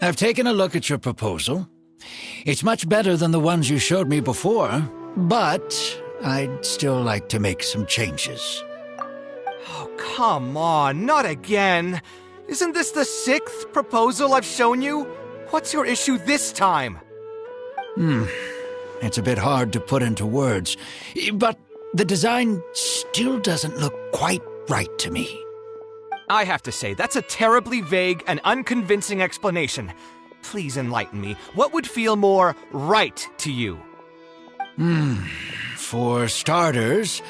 I've taken a look at your proposal. It's much better than the ones you showed me before, but I'd still like to make some changes. Oh, come on, not again. Isn't this the 6th proposal I've shown you? What's your issue this time? It's a bit hard to put into words, but the design still doesn't look quite right to me. I have to say, that's a terribly vague and unconvincing explanation. Please enlighten me. What would feel more right to you? For starters,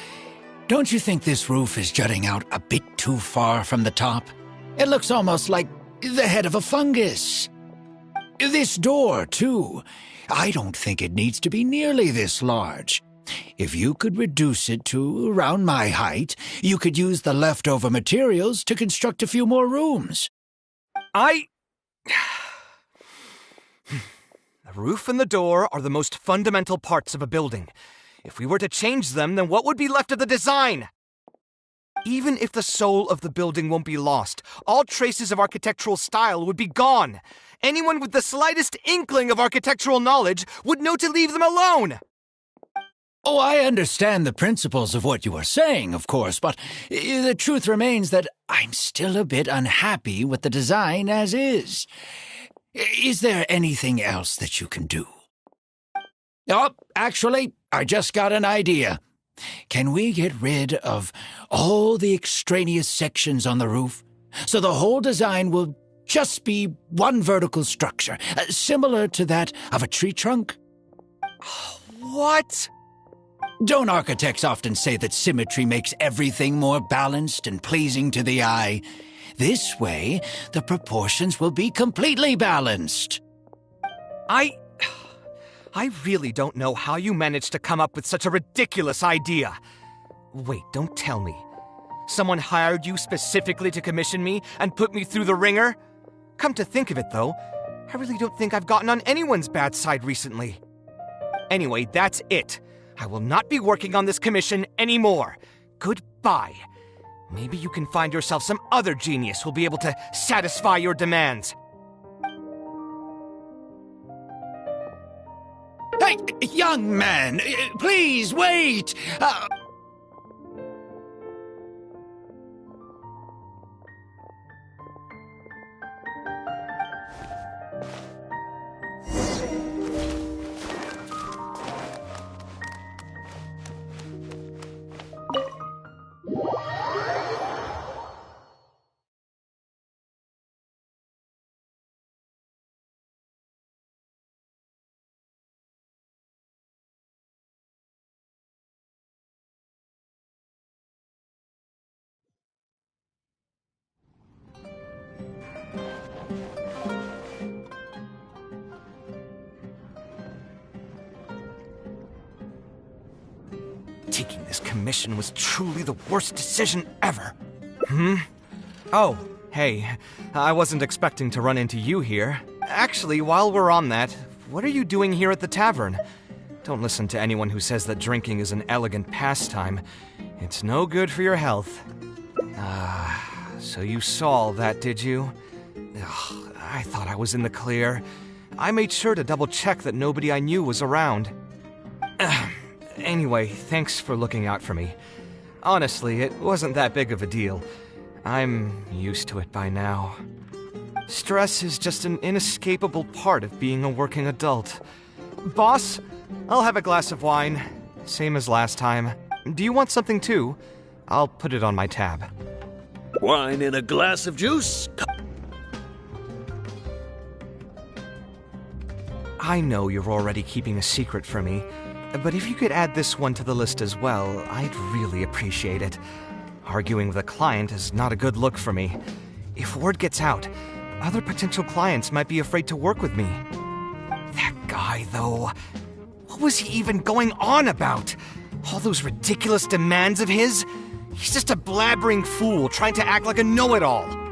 don't you think this roof is jutting out a bit too far from the top? It looks almost like the head of a fungus. This door, too. I don't think it needs to be nearly this large. If you could reduce it to around my height, you could use the leftover materials to construct a few more rooms. The roof and the door are the most fundamental parts of a building. If we were to change them, then what would be left of the design? Even if the soul of the building won't be lost, all traces of architectural style would be gone. Anyone with the slightest inkling of architectural knowledge would know to leave them alone. Oh, I understand the principles of what you are saying, of course, but the truth remains that I'm still a bit unhappy with the design as is. Is there anything else that you can do? Oh, actually, I just got an idea. Can we get rid of all the extraneous sections on the roof so the whole design will just be one vertical structure, similar to that of a tree trunk? What? Don't architects often say that symmetry makes everything more balanced and pleasing to the eye? This way, the proportions will be completely balanced. I really don't know how you managed to come up with such a ridiculous idea. Wait, don't tell me. Someone hired you specifically to commission me and put me through the ringer? Come to think of it, though, I really don't think I've gotten on anyone's bad side recently. Anyway, that's it. I will not be working on this commission anymore. Goodbye. Maybe you can find yourself some other genius who'll be able to satisfy your demands. Hey, young man, please wait! Taking this commission was truly the worst decision ever. Oh, hey, I wasn't expecting to run into you here. Actually, while we're on that, what are you doing here at the tavern? Don't listen to anyone who says that drinking is an elegant pastime. It's no good for your health. So you saw all that, did you? Ugh, I thought I was in the clear. I made sure to double-check that nobody I knew was around. Anyway, thanks for looking out for me. Honestly, it wasn't that big of a deal. I'm used to it by now. Stress is just an inescapable part of being a working adult. Boss, I'll have a glass of wine. Same as last time. Do you want something too? I'll put it on my tab. Wine in a glass of juice? I know you're already keeping a secret from me, but if you could add this one to the list as well, I'd really appreciate it. Arguing with a client is not a good look for me. If word gets out, other potential clients might be afraid to work with me. That guy, though, what was he even going on about? All those ridiculous demands of his? He's just a blabbering fool trying to act like a know-it-all.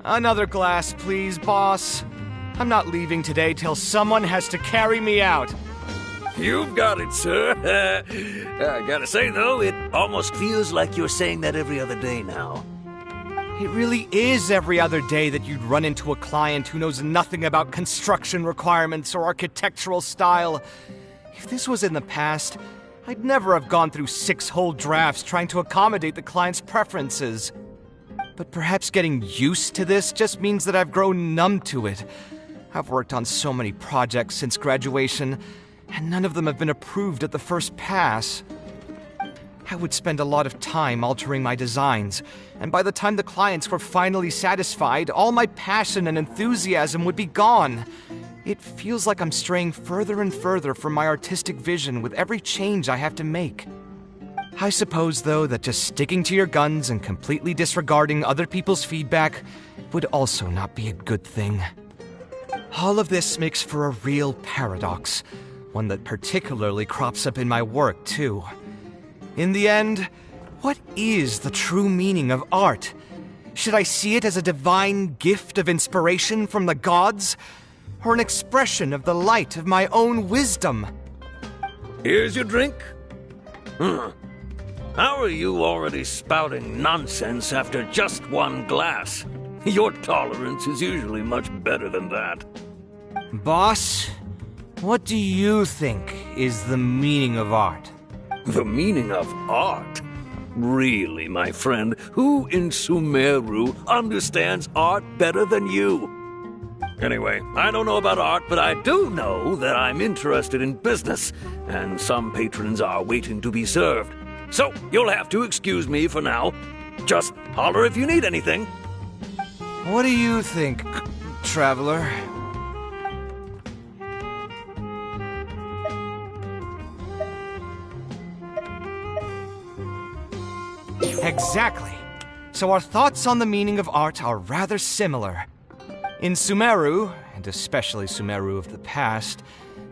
Another glass, please, boss. I'm not leaving today till someone has to carry me out. You've got it, sir. I gotta say, though, it almost feels like you're saying that every other day now. It really is every other day that you'd run into a client who knows nothing about construction requirements or architectural style. If this was in the past, I'd never have gone through 6 whole drafts trying to accommodate the client's preferences. But perhaps getting used to this just means that I've grown numb to it. I've worked on so many projects since graduation, and none of them have been approved at the first pass. I would spend a lot of time altering my designs, and by the time the clients were finally satisfied, all my passion and enthusiasm would be gone. It feels like I'm straying further and further from my artistic vision with every change I have to make. I suppose, though, that just sticking to your guns and completely disregarding other people's feedback would also not be a good thing. All of this makes for a real paradox, one that particularly crops up in my work, too. In the end, what is the true meaning of art? Should I see it as a divine gift of inspiration from the gods, or an expression of the light of my own wisdom? Here's your drink. How are you already spouting nonsense after just 1 glass? Your tolerance is usually much better than that. Boss, what do you think is the meaning of art? The meaning of art? Really, my friend, who in Sumeru understands art better than you? Anyway, I don't know about art, but I do know that I'm interested in business, and some patrons are waiting to be served. So, you'll have to excuse me for now. Just holler if you need anything. What do you think, traveler? Exactly. So our thoughts on the meaning of art are rather similar. In Sumeru, and especially Sumeru of the past,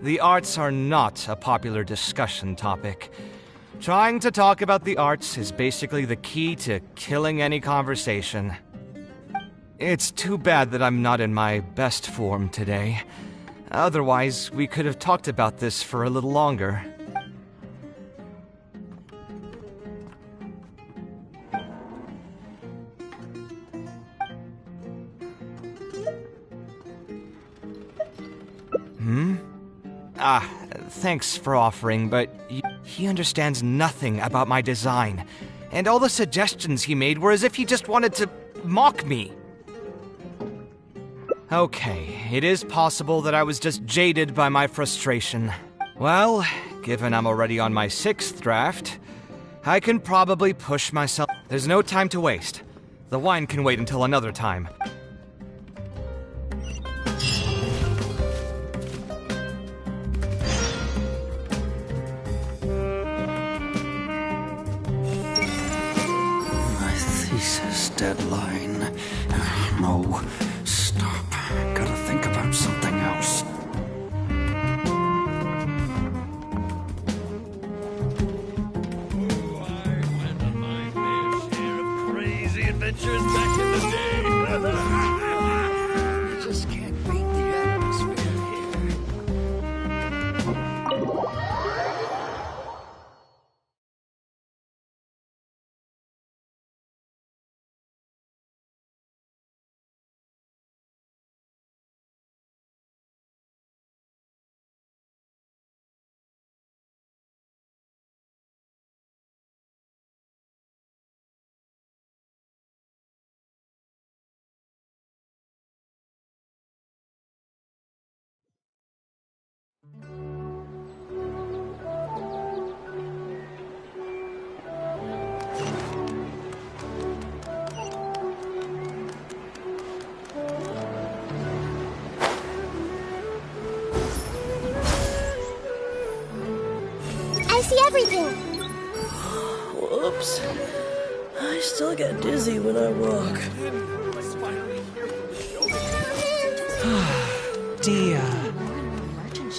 the arts are not a popular discussion topic. Trying to talk about the arts is basically the key to killing any conversation. It's too bad that I'm not in my best form today. Otherwise, we could have talked about this for a little longer. Thanks for offering, but he understands nothing about my design. And all the suggestions he made were as if he just wanted to mock me. Okay, it is possible that I was just jaded by my frustration. Well, given I'm already on my 6th draft, I can probably push myself. There's no time to waste. The wine can wait until another time. Thesis deadline. No, stop. Gotta think about something else. I went on my fair share of crazy adventures back in the day. see everything. Whoops. I still get dizzy when I walk. Dia.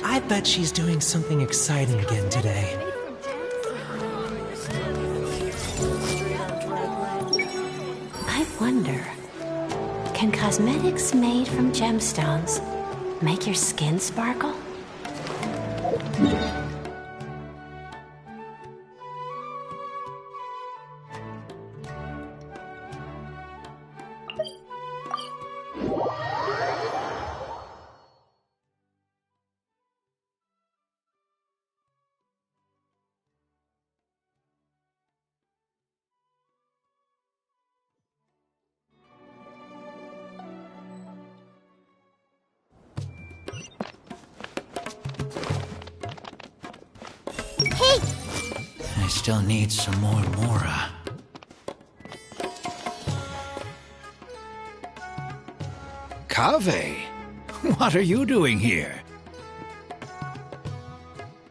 I bet she's doing something exciting again today. I wonder, can cosmetics made from gemstones make your skin sparkle? Hey! I still need some more Mora. Kaveh, what are you doing here?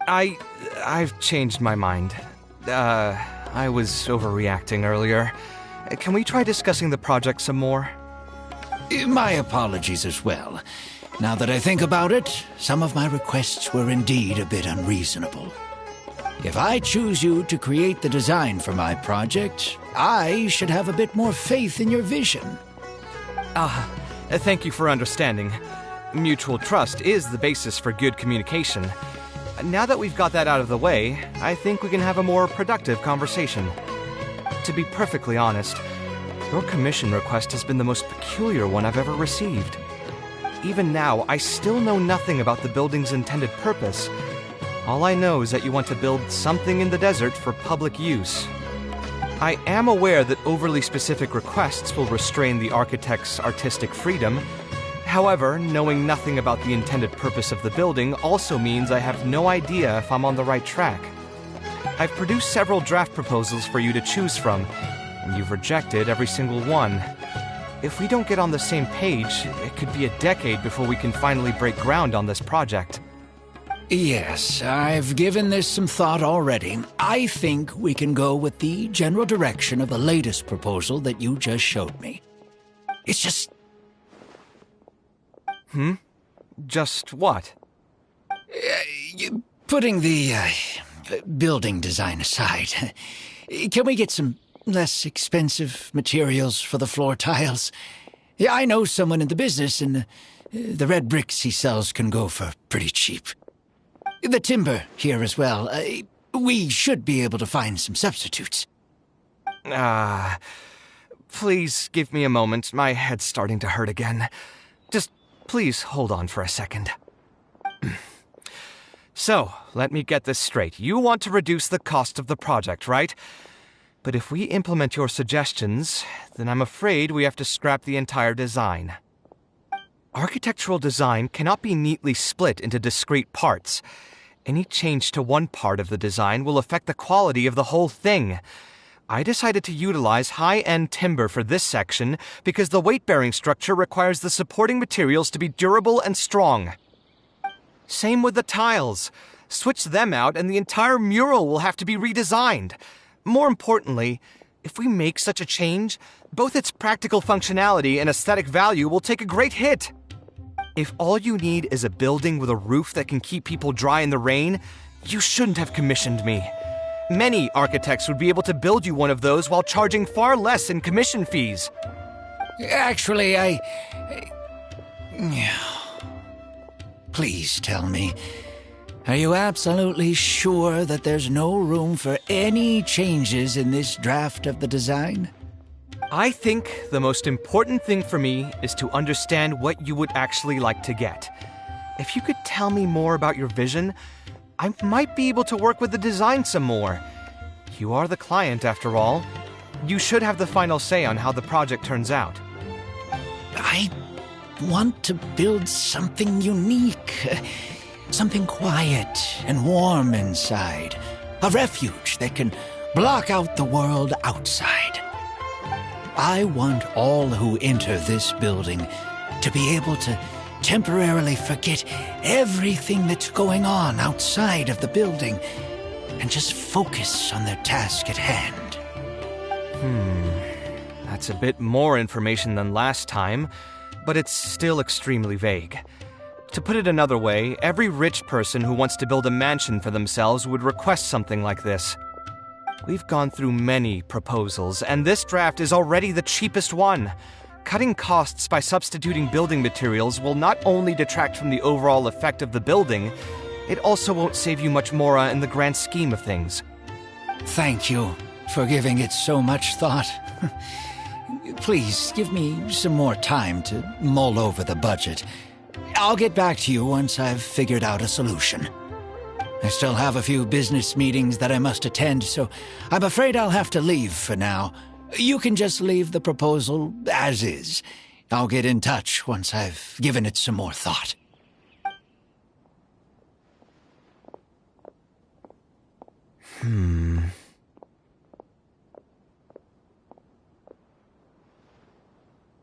I've changed my mind. I was overreacting earlier. Can we try discussing the project some more? My apologies as well. Now that I think about it, some of my requests were indeed a bit unreasonable. If I choose you to create the design for my project, I should have a bit more faith in your vision. Thank you for understanding. Mutual trust is the basis for good communication. Now that we've got that out of the way, I think we can have a more productive conversation. To be perfectly honest, your commission request has been the most peculiar one I've ever received. Even now, I still know nothing about the building's intended purpose. All I know is that you want to build something in the desert for public use. I am aware that overly specific requests will restrain the architect's artistic freedom. However, knowing nothing about the intended purpose of the building also means I have no idea if I'm on the right track. I've produced several draft proposals for you to choose from, and you've rejected every single one. If we don't get on the same page, it could be a decade before we can finally break ground on this project. Yes, I've given this some thought already. I think we can go with the general direction of the latest proposal that you just showed me. It's just... Just what? Putting the building design aside, can we get some less expensive materials for the floor tiles? Yeah, I know someone in the business, and the red bricks he sells can go for pretty cheap. The timber here as well. We should be able to find some substitutes. Please give me a moment. My head's starting to hurt again. Just please hold on for a second. So, let me get this straight. You want to reduce the cost of the project, right? But if we implement your suggestions, then I'm afraid we have to scrap the entire design. Architectural design cannot be neatly split into discrete parts. Any change to one part of the design will affect the quality of the whole thing. I decided to utilize high-end timber for this section because the weight-bearing structure requires the supporting materials to be durable and strong. Same with the tiles. Switch them out and the entire mural will have to be redesigned. More importantly, if we make such a change, both its practical functionality and aesthetic value will take a great hit. If all you need is a building with a roof that can keep people dry in the rain, you shouldn't have commissioned me. Many architects would be able to build you one of those while charging far less in commission fees. Actually, Please tell me, are you absolutely sure that there's no room for any changes in this draft of the design? I think the most important thing for me is to understand what you would actually like to get. If you could tell me more about your vision, I might be able to work with the design some more. You are the client, after all. You should have the final say on how the project turns out. I want to build something unique. Something quiet and warm inside. A refuge that can block out the world outside. I want all who enter this building to be able to temporarily forget everything that's going on outside of the building and just focus on their task at hand. That's a bit more information than last time, but it's still extremely vague. To put it another way, every rich person who wants to build a mansion for themselves would request something like this. We've gone through many proposals, and this draft is already the cheapest one. Cutting costs by substituting building materials will not only detract from the overall effect of the building, it also won't save you much more in the grand scheme of things. Thank you for giving it so much thought. Please give me some more time to mull over the budget. I'll get back to you once I've figured out a solution. I still have a few business meetings that I must attend, so I'm afraid I'll have to leave for now. You can just leave the proposal as is. I'll get in touch once I've given it some more thought.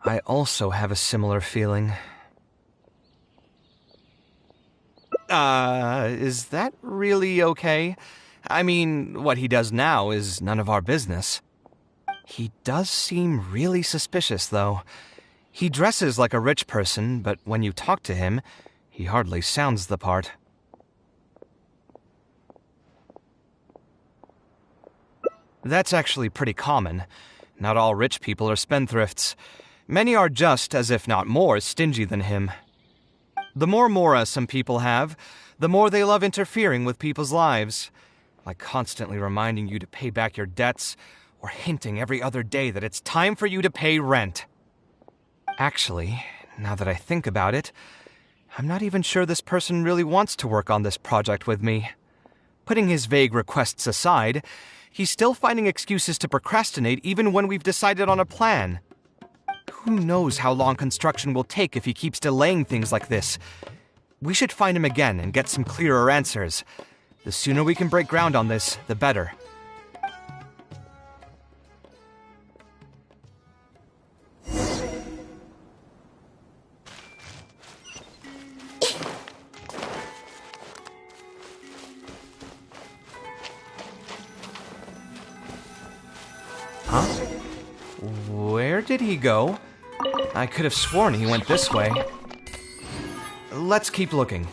I also have a similar feeling. Is that really okay? I mean, what he does now is none of our business. He does seem really suspicious, though. He dresses like a rich person, but when you talk to him, he hardly sounds the part. That's actually pretty common. Not all rich people are spendthrifts. Many are just, as if not more, stingy than him. The more mora some people have, the more they love interfering with people's lives. Like constantly reminding you to pay back your debts, or hinting every other day that it's time for you to pay rent. Actually, now that I think about it, I'm not even sure this person really wants to work on this project with me. Putting his vague requests aside, he's still finding excuses to procrastinate even when we've decided on a plan. Who knows how long construction will take if he keeps delaying things like this? We should find him again and get some clearer answers. The sooner we can break ground on this, the better. Huh? Where did he go? I could have sworn he went this way. Let's keep looking.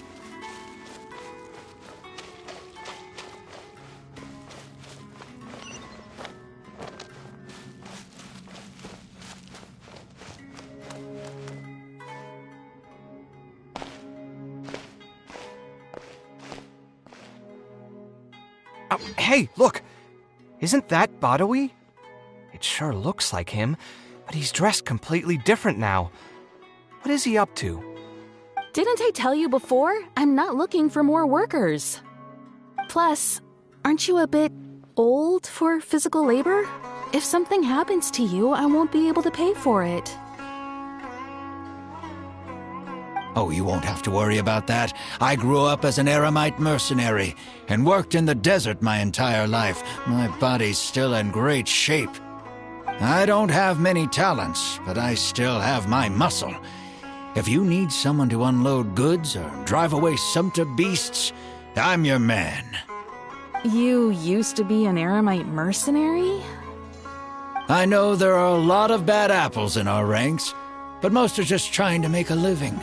Oh, hey, look! Isn't that Badawi? It sure looks like him, but he's dressed completely different now. What is he up to? Didn't I tell you before? I'm not looking for more workers. Plus, aren't you a bit old for physical labor? If something happens to you, I won't be able to pay for it. Oh, you won't have to worry about that. I grew up as an Eremite mercenary and worked in the desert my entire life. My body's still in great shape. I don't have many talents, but I still have my muscle. If you need someone to unload goods or drive away sumpter beasts, I'm your man. You used to be an Eremite mercenary? I know there are a lot of bad apples in our ranks, but most are just trying to make a living.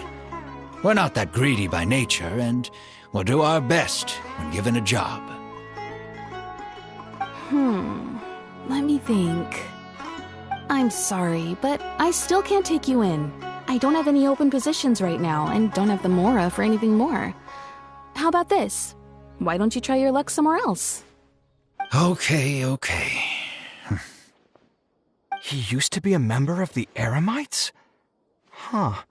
We're not that greedy by nature, and we'll do our best when given a job. Let me think. I'm sorry, but I still can't take you in. I don't have any open positions right now, and don't have the mora for anything more. How about this? Why don't you try your luck somewhere else? Okay. He used to be a member of the Eremites? Huh.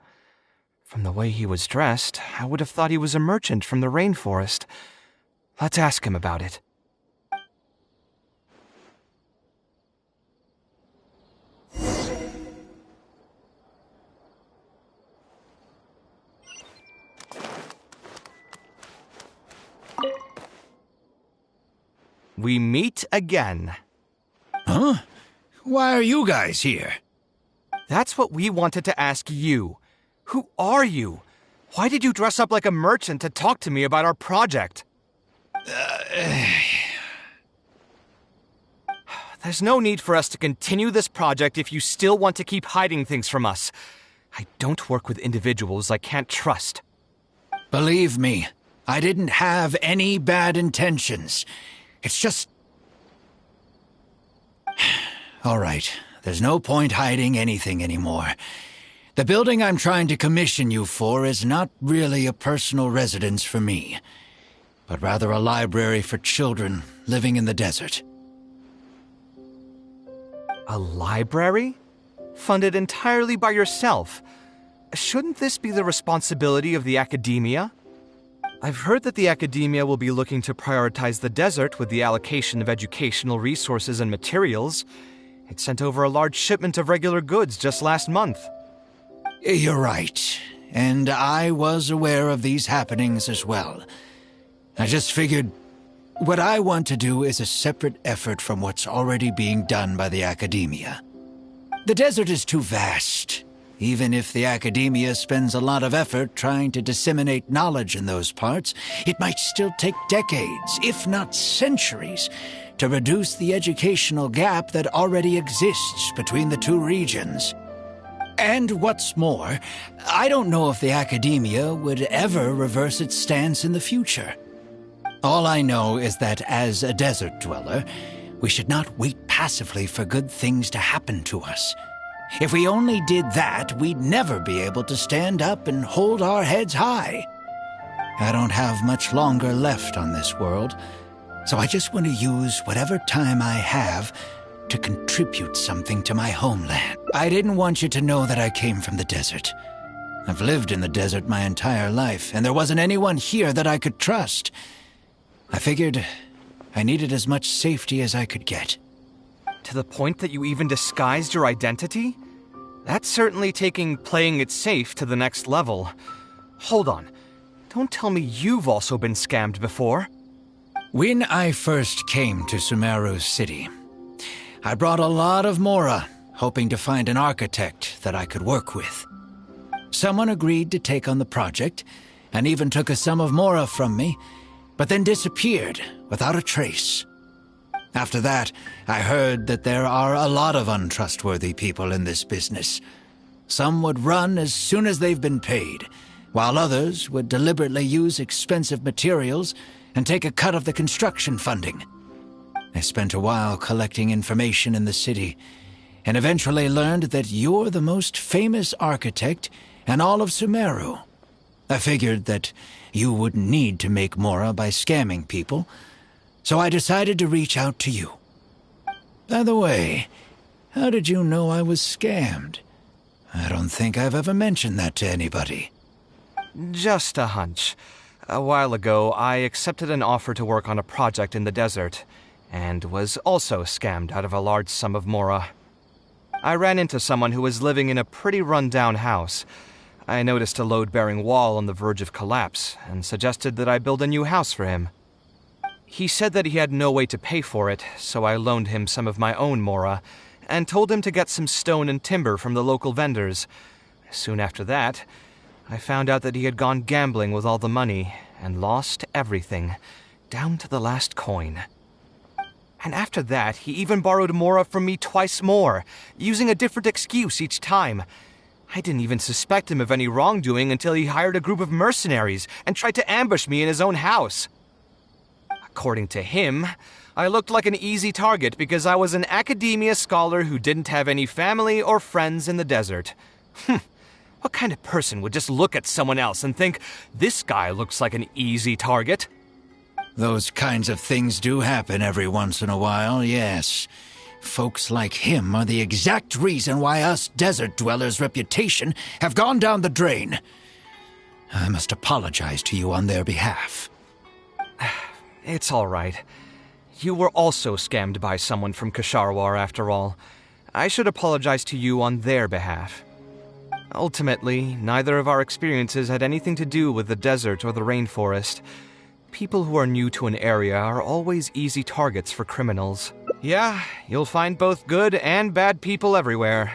From the way he was dressed, I would have thought he was a merchant from the rainforest. Let's ask him about it. We meet again. Huh? Why are you guys here? That's what we wanted to ask you. Who are you? Why did you dress up like a merchant to talk to me about our project? There's no need for us to continue this project if you still want to keep hiding things from us. I don't work with individuals I can't trust. Believe me, I didn't have any bad intentions. It's just... All right, there's no point hiding anything anymore. The building I'm trying to commission you for is not really a personal residence for me, but rather a library for children living in the desert. A library? Funded entirely by yourself? Shouldn't this be the responsibility of the academia? I've heard that the academia will be looking to prioritize the desert with the allocation of educational resources and materials. It sent over a large shipment of regular goods just last month. You're right, and I was aware of these happenings as well. I just figured what I want to do is a separate effort from what's already being done by the academia. The desert is too vast. Even if the academia spends a lot of effort trying to disseminate knowledge in those parts, it might still take decades, if not centuries, to reduce the educational gap that already exists between the two regions. And what's more, I don't know if the academia would ever reverse its stance in the future. All I know is that as a desert dweller, we should not wait passively for good things to happen to us. If we only did that, we'd never be able to stand up and hold our heads high. I don't have much longer left on this world, so I just want to use whatever time I have to contribute something to my homeland. I didn't want you to know that I came from the desert. I've lived in the desert my entire life, and there wasn't anyone here that I could trust. I figured I needed as much safety as I could get. To the point that you even disguised your identity? That's certainly taking playing it safe to the next level. Hold on. Don't tell me you've also been scammed before. When I first came to Sumeru City, I brought a lot of Mora, hoping to find an architect that I could work with. Someone agreed to take on the project, and even took a sum of Mora from me, but then disappeared without a trace. After that, I heard that there are a lot of untrustworthy people in this business. Some would run as soon as they've been paid, while others would deliberately use expensive materials and take a cut of the construction funding. I spent a while collecting information in the city, and eventually learned that you're the most famous architect in all of Sumeru. I figured that you wouldn't need to make Mora by scamming people, so I decided to reach out to you. By the way, how did you know I was scammed? I don't think I've ever mentioned that to anybody. Just a hunch. A while ago, I accepted an offer to work on a project in the desert, and was also scammed out of a large sum of Mora. I ran into someone who was living in a pretty run-down house. I noticed a load-bearing wall on the verge of collapse, and suggested that I build a new house for him. He said that he had no way to pay for it, so I loaned him some of my own Mora, and told him to get some stone and timber from the local vendors. Soon after that, I found out that he had gone gambling with all the money, and lost everything, down to the last coin. And after that, he even borrowed Mora from me twice more, using a different excuse each time. I didn't even suspect him of any wrongdoing until he hired a group of mercenaries and tried to ambush me in his own house. According to him, I looked like an easy target because I was an academia scholar who didn't have any family or friends in the desert. What kind of person would just look at someone else and think, this guy looks like an easy target? Those kinds of things do happen every once in a while, yes. Folks like him are the exact reason why us desert dwellers' reputation have gone down the drain. I must apologize to you on their behalf. It's all right. You were also scammed by someone from Kasharwar, after all. I should apologize to you on their behalf. Ultimately, neither of our experiences had anything to do with the desert or the rainforest. People who are new to an area are always easy targets for criminals. Yeah, you'll find both good and bad people everywhere.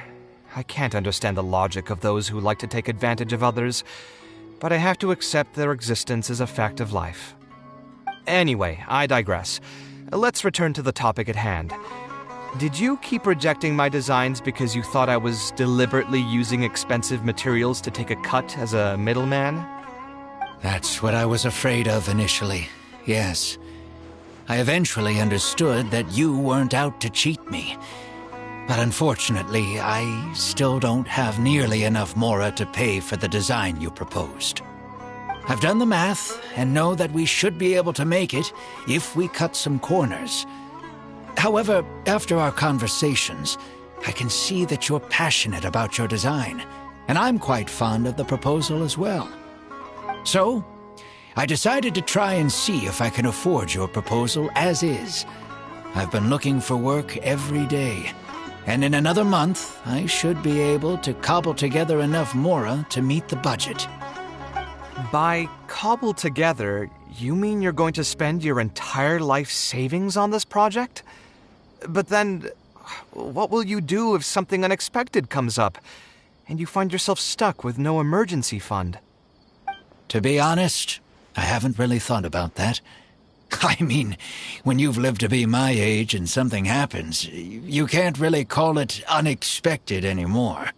I can't understand the logic of those who like to take advantage of others, but I have to accept their existence as a fact of life. Anyway, I digress. Let's return to the topic at hand. Did you keep rejecting my designs because you thought I was deliberately using expensive materials to take a cut as a middleman? That's what I was afraid of initially, yes. I eventually understood that you weren't out to cheat me. But unfortunately, I still don't have nearly enough mora to pay for the design you proposed. I've done the math and know that we should be able to make it if we cut some corners. However, after our conversations, I can see that you're passionate about your design, and I'm quite fond of the proposal as well. So, I decided to try and see if I can afford your proposal as is. I've been looking for work every day, and in another month, I should be able to cobble together enough mora to meet the budget. By cobble together, you mean you're going to spend your entire life savings on this project? But then, what will you do if something unexpected comes up, and you find yourself stuck with no emergency fund? To be honest, I haven't really thought about that. I mean, when you've lived to be my age and something happens, you can't really call it unexpected anymore.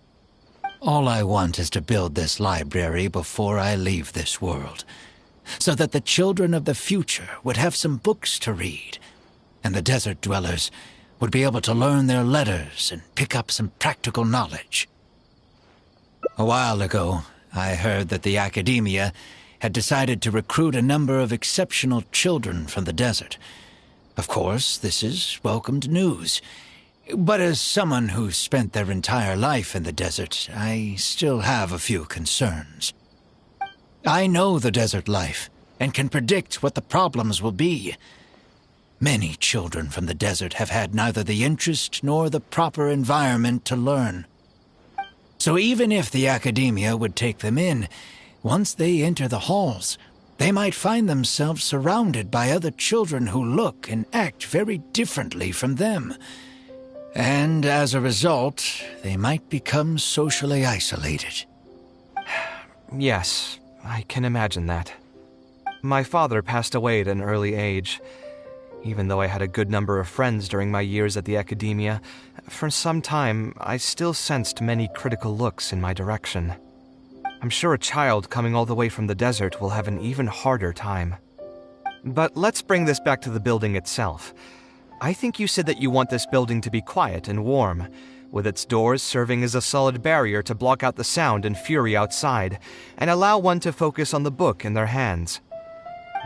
All I want is to build this library before I leave this world, so that the children of the future would have some books to read, and the desert dwellers would be able to learn their letters and pick up some practical knowledge. A while ago, I heard that the academia had decided to recruit a number of exceptional children from the desert. Of course, this is welcomed news. But as someone who's spent their entire life in the desert, I still have a few concerns. I know the desert life, and can predict what the problems will be. Many children from the desert have had neither the interest nor the proper environment to learn. So even if the academia would take them in, once they enter the halls, they might find themselves surrounded by other children who look and act very differently from them. And as a result, they might become socially isolated. Yes, I can imagine that. My father passed away at an early age. Even though I had a good number of friends during my years at the academia, for some time I still sensed many critical looks in my direction. I'm sure a child coming all the way from the desert will have an even harder time. But let's bring this back to the building itself. I think you said that you want this building to be quiet and warm, with its doors serving as a solid barrier to block out the sound and fury outside, and allow one to focus on the book in their hands.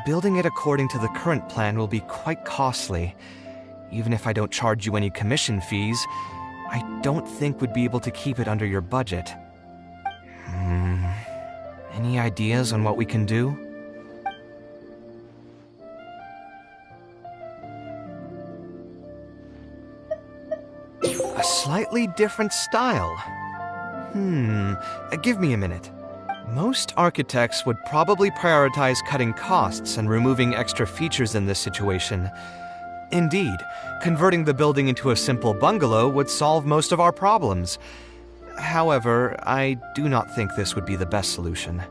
Building it according to the current plan will be quite costly. Even if I don't charge you any commission fees, I don't think we'd be able to keep it under your budget. Any ideas on what we can do? A slightly different style. Give me a minute. Most architects would probably prioritize cutting costs and removing extra features in this situation. Indeed, converting the building into a simple bungalow would solve most of our problems. However, I do not think this would be the best solution.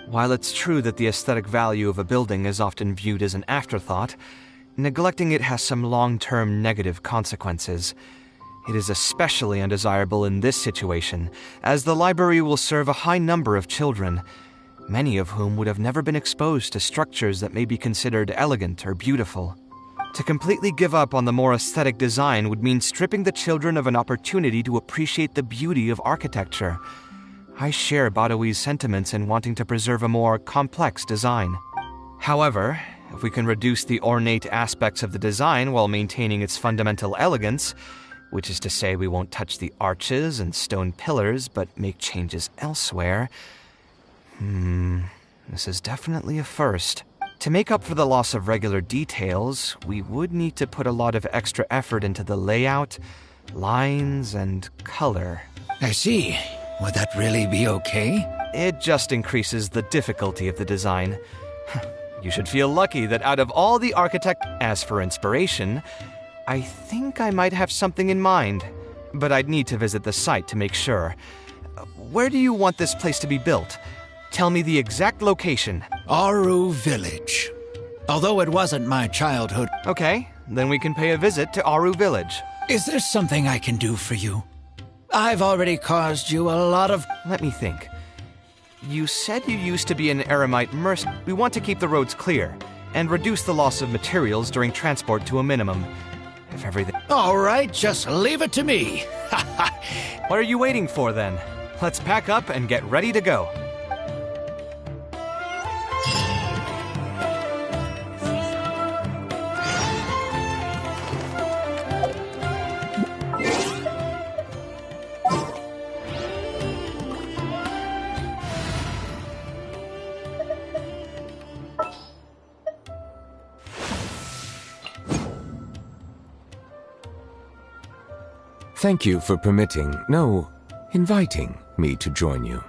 While it's true that the aesthetic value of a building is often viewed as an afterthought, neglecting it has some long-term negative consequences. It is especially undesirable in this situation, as the library will serve a high number of children, many of whom would have never been exposed to structures that may be considered elegant or beautiful. To completely give up on the more aesthetic design would mean stripping the children of an opportunity to appreciate the beauty of architecture. I share Badawi's sentiments in wanting to preserve a more complex design. However, if we can reduce the ornate aspects of the design while maintaining its fundamental elegance, which is to say we won't touch the arches and stone pillars, but make changes elsewhere. This is definitely a first. To make up for the loss of regular details, we would need to put a lot of extra effort into the layout, lines, and color. I see. Would that really be okay? It just increases the difficulty of the design. You should feel lucky that out of all the architect... As for inspiration, I think I might have something in mind, but I'd need to visit the site to make sure. Where do you want this place to be built? Tell me the exact location. Aru Village. Although it wasn't my childhood... Okay, then we can pay a visit to Aru Village. Is there something I can do for you? I've already caused you a lot of... Let me think. You said you used to be an eremite mercenary. We want to keep the roads clear and reduce the loss of materials during transport to a minimum. If everything... All right, just leave it to me. What are you waiting for, then? Let's pack up and get ready to go. Thank you for inviting me to join you.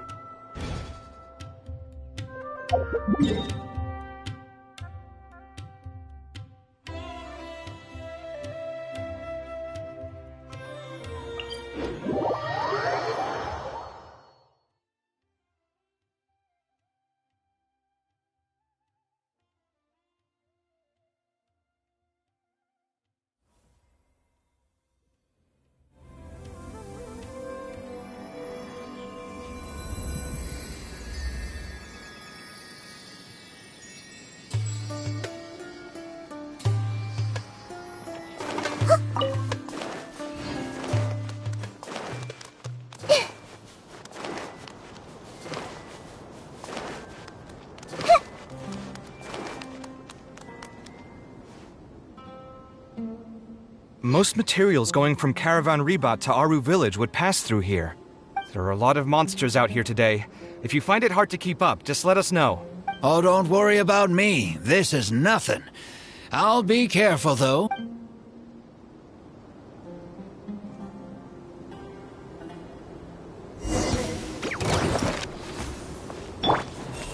Most materials going from Caravan Ribat to Aru Village would pass through here. There are a lot of monsters out here today. If you find it hard to keep up, just let us know. Oh, don't worry about me. This is nothing. I'll be careful, though.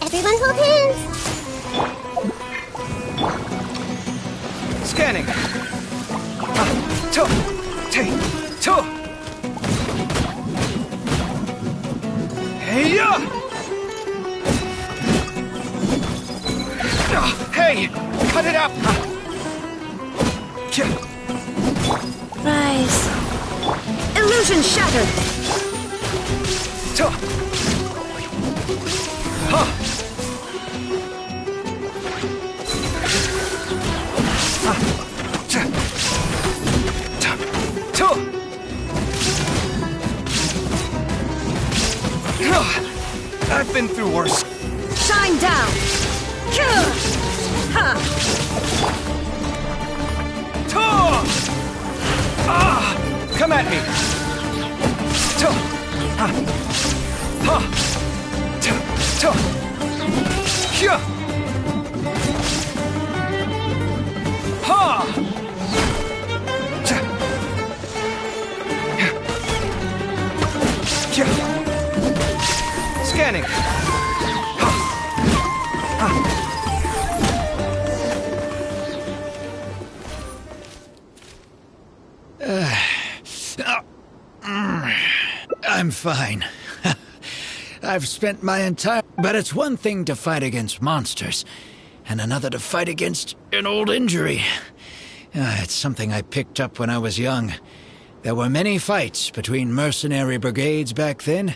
Everyone hold hands. Scanning. Hey! Cut it out! Rise. Illusion shattered. I've been through worse. Shine down. Come at me. Scanning. I'm fine. I've spent my entire... But it's one thing to fight against monsters, and another to fight against an old injury. It's something I picked up when I was young. There were many fights between mercenary brigades back then,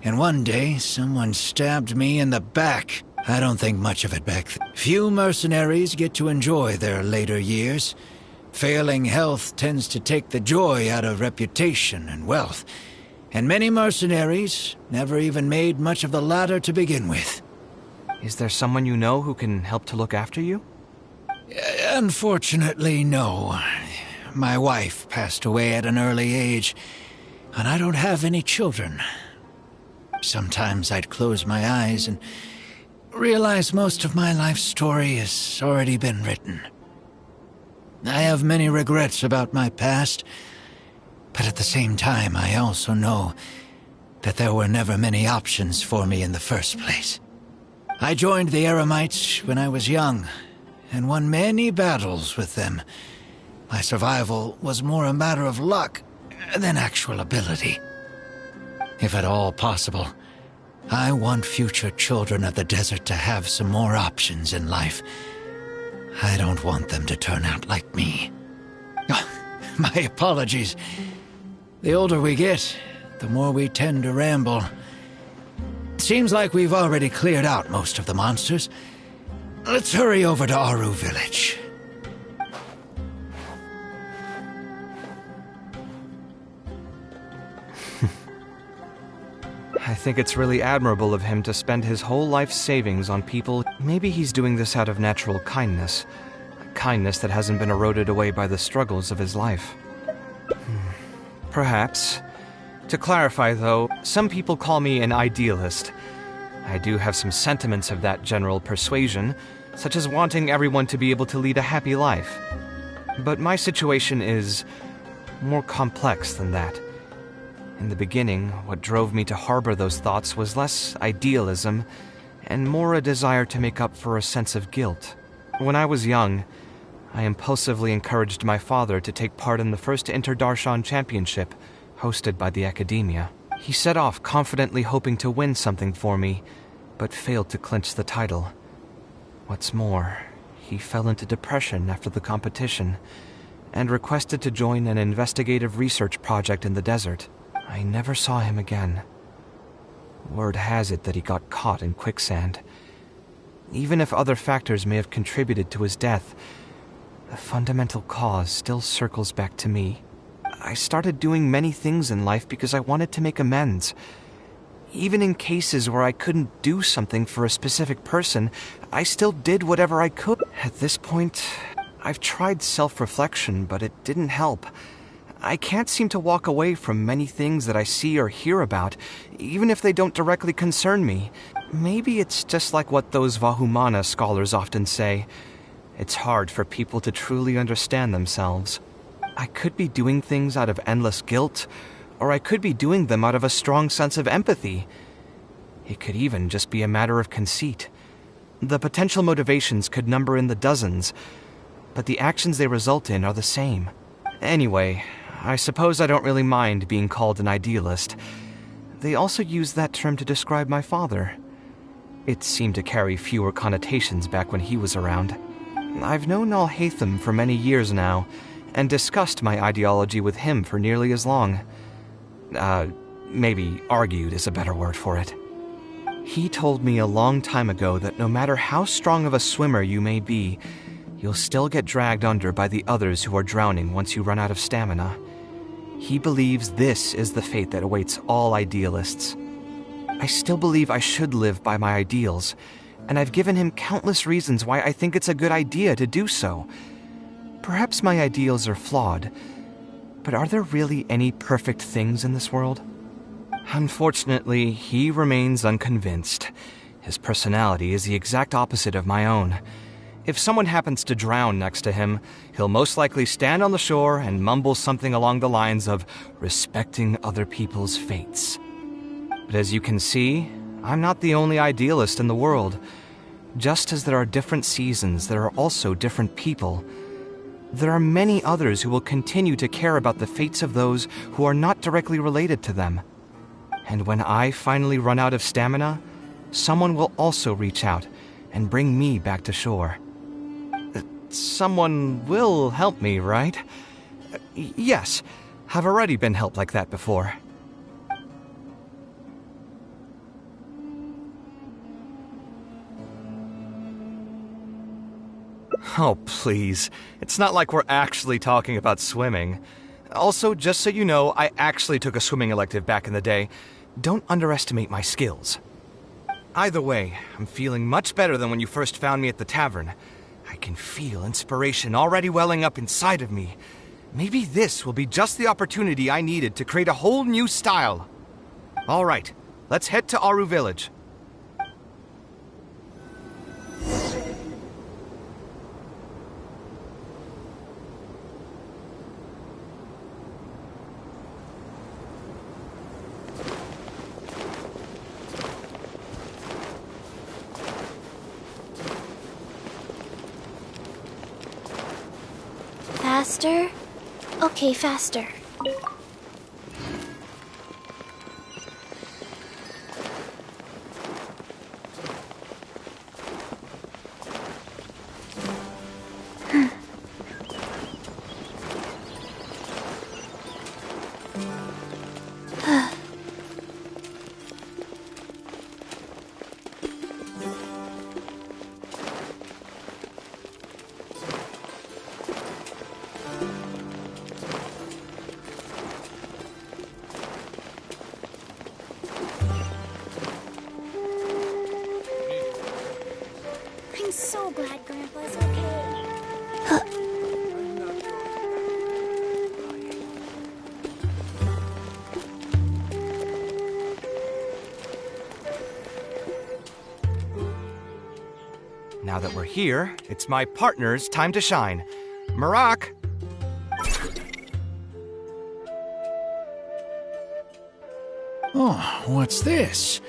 and one day someone stabbed me in the back. I don't think much of it back then. Few mercenaries get to enjoy their later years. Failing health tends to take the joy out of reputation and wealth, and many mercenaries never even made much of the latter to begin with. Is there someone you know who can help to look after you? Unfortunately, no. My wife passed away at an early age, and I don't have any children. Sometimes I'd close my eyes and realize most of my life story has already been written. I have many regrets about my past, but at the same time I also know that there were never many options for me in the first place. I joined the Eremites when I was young, and won many battles with them. My survival was more a matter of luck than actual ability. If at all possible, I want future children of the desert to have some more options in life. I don't want them to turn out like me. My apologies. The older we get, the more we tend to ramble. Seems like we've already cleared out most of the monsters. Let's hurry over to Aru Village. I think it's really admirable of him to spend his whole life savings on people. Maybe he's doing this out of natural kindness. A kindness that hasn't been eroded away by the struggles of his life. Perhaps. To clarify, though, some people call me an idealist. I do have some sentiments of that general persuasion, such as wanting everyone to be able to lead a happy life. But my situation is more complex than that. In the beginning, what drove me to harbor those thoughts was less idealism and more a desire to make up for a sense of guilt. When I was young, I impulsively encouraged my father to take part in the first Inter-Darshan Championship, hosted by the Academia. He set off confidently hoping to win something for me, but failed to clinch the title. What's more, he fell into depression after the competition, and requested to join an investigative research project in the desert. I never saw him again. Word has it that he got caught in quicksand. Even if other factors may have contributed to his death, the fundamental cause still circles back to me. I started doing many things in life because I wanted to make amends. Even in cases where I couldn't do something for a specific person, I still did whatever I could. At this point, I've tried self-reflection, but it didn't help. I can't seem to walk away from many things that I see or hear about, even if they don't directly concern me. Maybe it's just like what those Vahumana scholars often say. It's hard for people to truly understand themselves. I could be doing things out of endless guilt, or I could be doing them out of a strong sense of empathy. It could even just be a matter of conceit. The potential motivations could number in the dozens, but the actions they result in are the same. Anyway, I suppose I don't really mind being called an idealist. They also used that term to describe my father. It seemed to carry fewer connotations back when he was around. I've known Al-Haytham for many years now, and discussed my ideology with him for nearly as long. Maybe argued is a better word for it. He told me a long time ago that no matter how strong of a swimmer you may be, you'll still get dragged under by the others who are drowning once you run out of stamina. He believes this is the fate that awaits all idealists. I still believe I should live by my ideals, and I've given him countless reasons why I think it's a good idea to do so. Perhaps my ideals are flawed, but are there really any perfect things in this world? Unfortunately, he remains unconvinced. His personality is the exact opposite of my own. If someone happens to drown next to him, he'll most likely stand on the shore and mumble something along the lines of respecting other people's fates. But as you can see, I'm not the only idealist in the world. Just as there are different seasons, there are also different people. There are many others who will continue to care about the fates of those who are not directly related to them. And when I finally run out of stamina, someone will also reach out and bring me back to shore. Someone will help me, right? Yes, I've already been helped like that before. Oh, please. It's not like we're actually talking about swimming. Also, just so you know, I actually took a swimming elective back in the day. Don't underestimate my skills. Either way, I'm feeling much better than when you first found me at the tavern. I can feel inspiration already welling up inside of me. Maybe this will be just the opportunity I needed to create a whole new style. All right, let's head to Aru Village. Faster? Okay, faster. I'm so glad Grandpa's okay. Now that we're here, it's my partner's time to shine. Marak! Oh, what's this?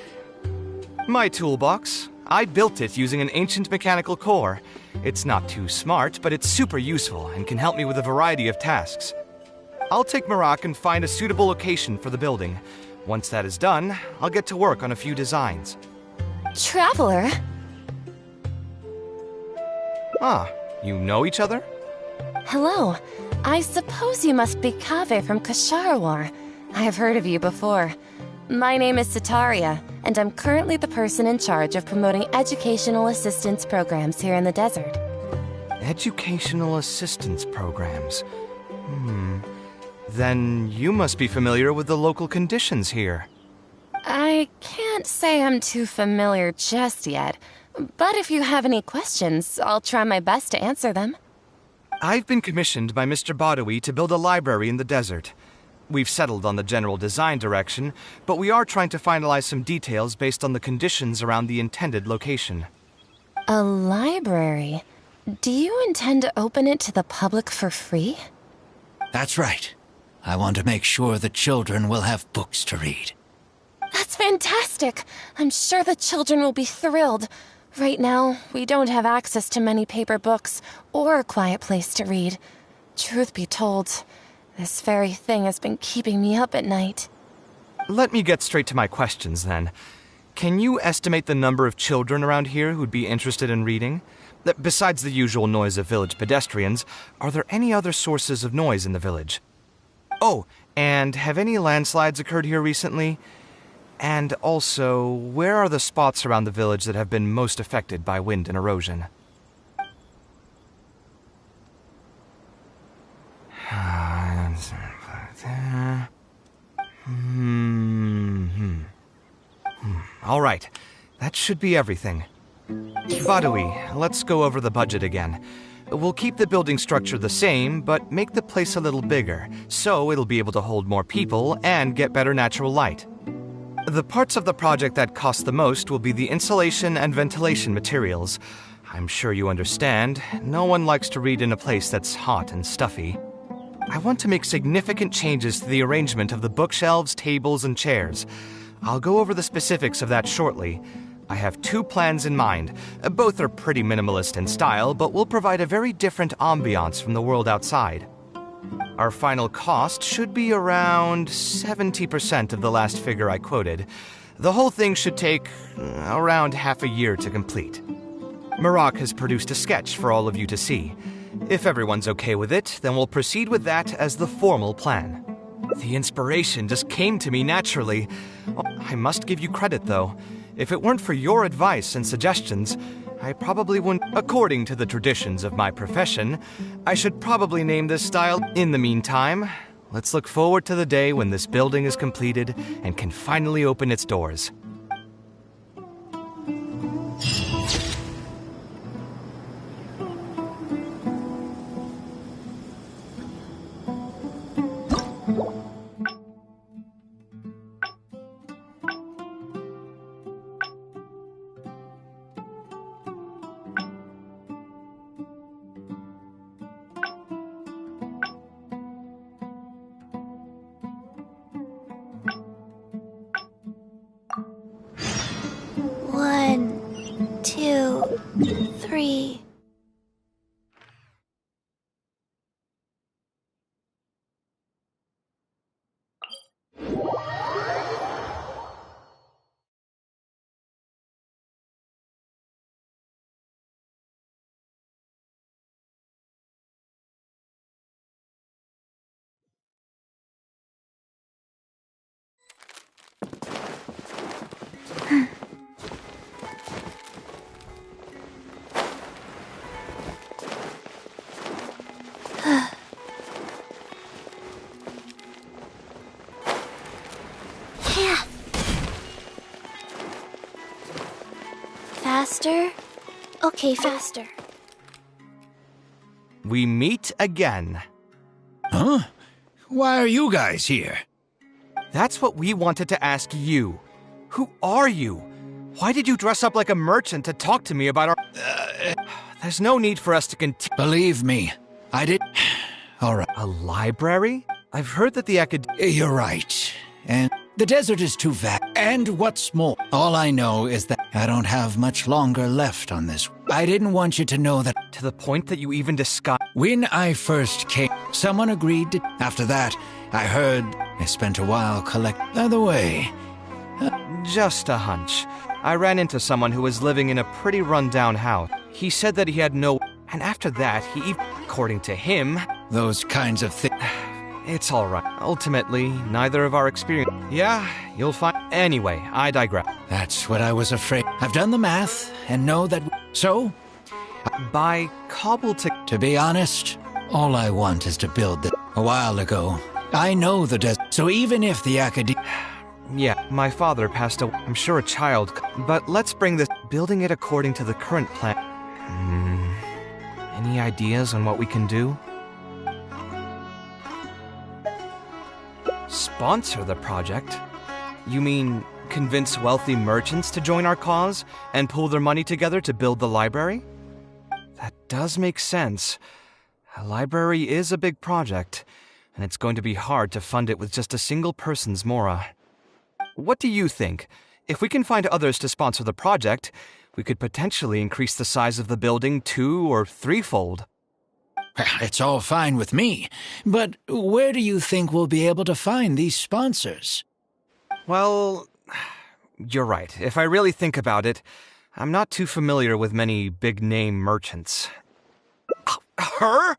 My toolbox. I built it using an ancient mechanical core. It's not too smart, but it's super useful and can help me with a variety of tasks. I'll take Marak and find a suitable location for the building. Once that is done, I'll get to work on a few designs. Traveler? Ah, you know each other? Hello. I suppose you must be Kaveh from Kasharwar. I have heard of you before. My name is Sataria, and I'm currently the person in charge of promoting educational assistance programs here in the desert. Educational assistance programs. Then you must be familiar with the local conditions here. I can't say I'm too familiar just yet, but if you have any questions, I'll try my best to answer them. I've been commissioned by Mr. Badawi to build a library in the desert. We've settled on the general design direction, but we are trying to finalize some details based on the conditions around the intended location. A library? Do you intend to open it to the public for free? That's right. I want to make sure the children will have books to read. That's fantastic! I'm sure the children will be thrilled. Right now, we don't have access to many paper books or a quiet place to read. Truth be told, this very thing has been keeping me up at night. Let me get straight to my questions, then. Can you estimate the number of children around here who'd be interested in reading? Besides the usual noise of village pedestrians, are there any other sources of noise in the village? Oh, and have any landslides occurred here recently? And also, where are the spots around the village that have been most affected by wind and erosion? All right, that should be everything. Badawi, let's go over the budget again. We'll keep the building structure the same, but make the place a little bigger, so it'll be able to hold more people and get better natural light. The parts of the project that cost the most will be the insulation and ventilation materials. I'm sure you understand, no one likes to read in a place that's hot and stuffy. I want to make significant changes to the arrangement of the bookshelves, tables, and chairs. I'll go over the specifics of that shortly. I have two plans in mind. Both are pretty minimalist in style, but will provide a very different ambiance from the world outside. Our final cost should be around 70% of the last figure I quoted. The whole thing should take around half a year to complete. Marak has produced a sketch for all of you to see. If everyone's okay with it, then we'll proceed with that as the formal plan. The inspiration just came to me naturally. I must give you credit, though. If it weren't for your advice and suggestions, I probably wouldn't. According to the traditions of my profession, I should probably name this style. In the meantime, let's look forward to the day when this building is completed and can finally open its doors. One, two, three. Faster? Okay, faster. We meet again. Huh? Why are you guys here? That's what we wanted to ask you. Who are you? Why did you dress up like a merchant to talk to me about our... There's no need for us to continue. Believe me, I did... All right. A library? I've heard that the You're right. And the desert is too vast. And what's more, all I know is that I don't have much longer left on this. I didn't want you to know that... To the point that you even discussed... When I first came, someone agreed to... After that, I heard... I spent a while By the way... Just a hunch. I ran into someone who was living in a pretty run-down house. He said that he had no... And after that, according to him... Those kinds of things... It's alright. Ultimately, neither of our experience... Yeah, you'll find... Anyway, I digress. That's what I was afraid. I've done the math, and know that... So? By cobble To be honest, all I want is to build this. A while ago, I know the desert. So even if the academy... Yeah, my father passed away. I'm sure a child... But let's bring this... Building it according to the current plan... Any ideas on what we can do? Sponsor the project? You mean convince wealthy merchants to join our cause and pool their money together to build the library? That does make sense. A library is a big project, and it's going to be hard to fund it with just a single person's mora. What do you think? If we can find others to sponsor the project, we could potentially increase the size of the building 2- or 3-fold. It's all fine with me, but where do you think we'll be able to find these sponsors? Well, you're right. If I really think about it, I'm not too familiar with many big-name merchants. Her?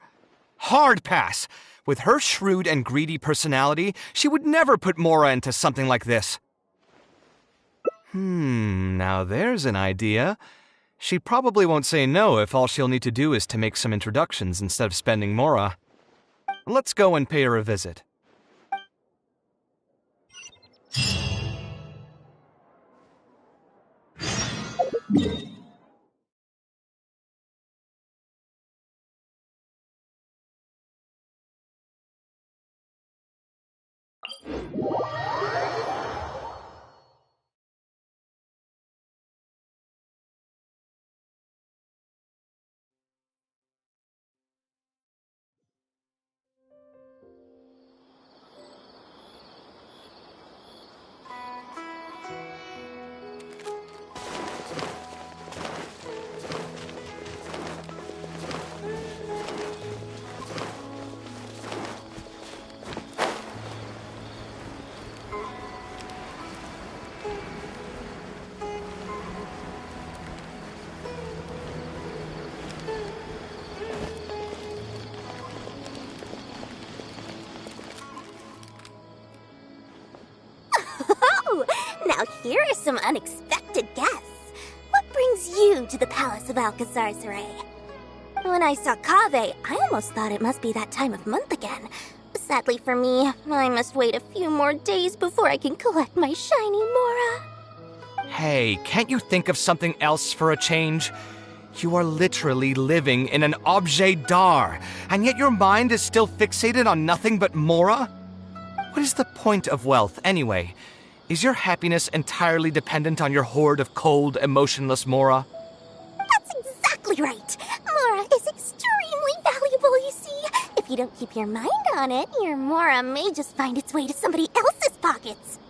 Hard pass. With her shrewd and greedy personality, she would never put Mora into something like this. Now there's an idea. She probably won't say no if all she'll need to do is to make some introductions instead of spending Mora. Let's go and pay her a visit. Now here are some unexpected guests. What brings you to the Palace of Alcazar Saray? When I saw Kaveh, I almost thought it must be that time of month again. Sadly for me, I must wait a few more days before I can collect my shiny Mora. Hey, can't you think of something else for a change? You are literally living in an objet d'art, and yet your mind is still fixated on nothing but Mora? What is the point of wealth, anyway? Is your happiness entirely dependent on your hoard of cold, emotionless Mora? That's exactly right. Mora is extremely valuable, you see. If you don't keep your mind on it, your Mora may just find its way to somebody else's pockets.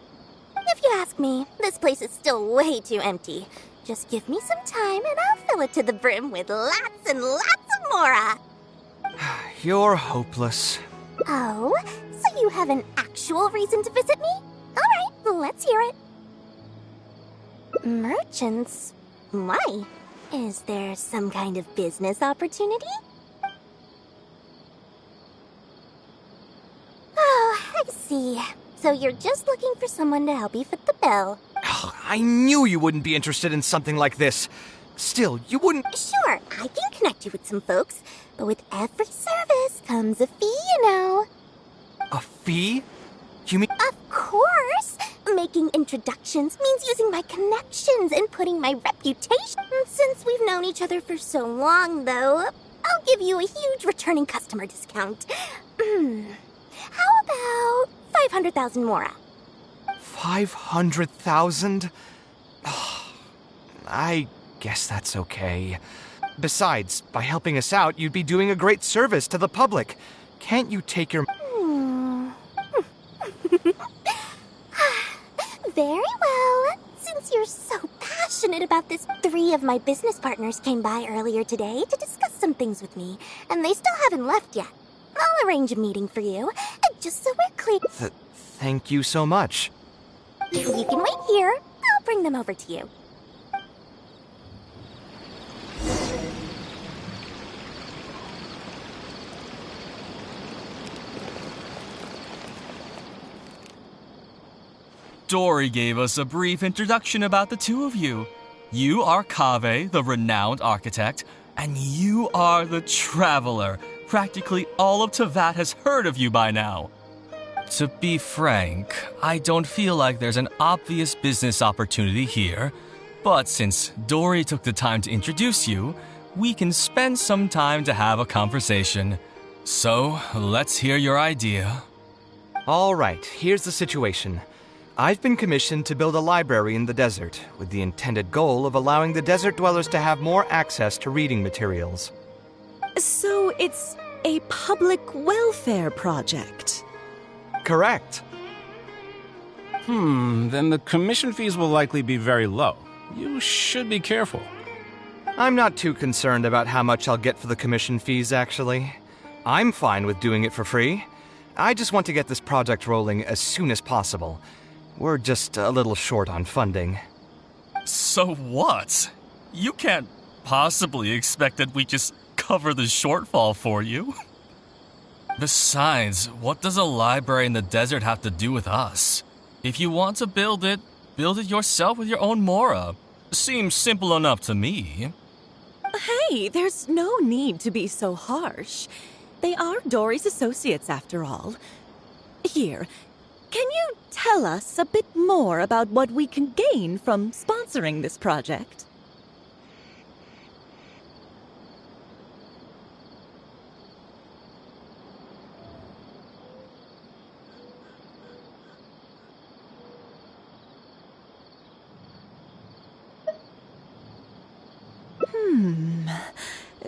If you ask me, this place is still way too empty. Just give me some time and I'll fill it to the brim with lots and lots of Mora. You're hopeless. Oh, so you have an actual reason to visit me? All right, let's hear it. Merchants? Why? Is there some kind of business opportunity? Oh, I see. So you're just looking for someone to help you fit the bill. I knew you wouldn't be interested in something like this. Still, you wouldn't... Sure, I can connect you with some folks, but with every service comes a fee, you know. A fee? You mean... Of course! Making introductions means using my connections and putting my reputation. Since we've known each other for so long, though, I'll give you a huge returning customer discount. How about 500,000 mora? 500,000? I guess that's okay. Besides, by helping us out, you'd be doing a great service to the public. Can't you take your... Very well. Since you're so passionate about this, 3 of my business partners came by earlier today to discuss some things with me, and they still haven't left yet. I'll arrange a meeting for you, just so we're clear. Thank you so much. You can wait here. I'll bring them over to you. Dory gave us a brief introduction about the two of you. You are Kaveh, the renowned architect, and you are the traveler. Practically all of Teyvat has heard of you by now. To be frank, I don't feel like there's an obvious business opportunity here, but since Dory took the time to introduce you, we can spend some time to have a conversation. So, let's hear your idea. All right, here's the situation. I've been commissioned to build a library in the desert, with the intended goal of allowing the desert dwellers to have more access to reading materials. So it's a public welfare project? Correct. Then the commission fees will likely be very low. You should be careful. I'm not too concerned about how much I'll get for the commission fees, actually. I'm fine with doing it for free. I just want to get this project rolling as soon as possible. We're just a little short on funding. So what? You can't possibly expect that we just cover the shortfall for you. Besides, what does a library in the desert have to do with us? If you want to build it yourself with your own mora. Seems simple enough to me. Hey, there's no need to be so harsh. They are Dory's associates, after all. Here, can you tell us a bit more about what we can gain from sponsoring this project?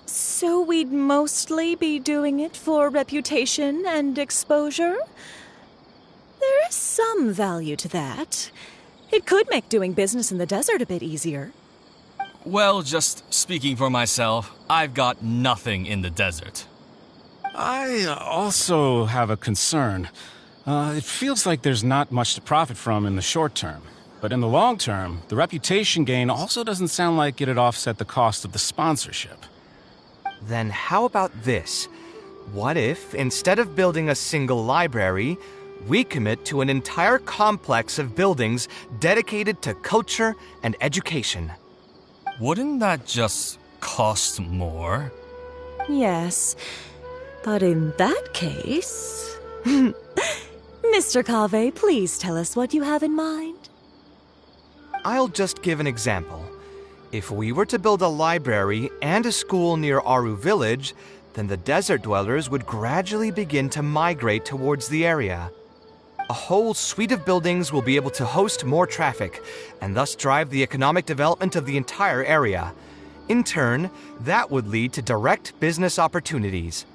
So we'd mostly be doing it for reputation and exposure? There is some value to that. It could make doing business in the desert a bit easier. Well, just speaking for myself, I've got nothing in the desert. I also have a concern. It feels like there's not much to profit from in the short term. But in the long term, the reputation gain also doesn't sound like it'd offset the cost of the sponsorship. Then how about this? What if, instead of building a single library, we commit to an entire complex of buildings dedicated to culture and education? Wouldn't that just cost more? Yes, but in that case... Mr. Kaveh, please tell us what you have in mind. I'll just give an example. If we were to build a library and a school near Aru village, then the desert dwellers would gradually begin to migrate towards the area. A whole suite of buildings will be able to host more traffic, and thus drive the economic development of the entire area. In turn, that would lead to direct business opportunities.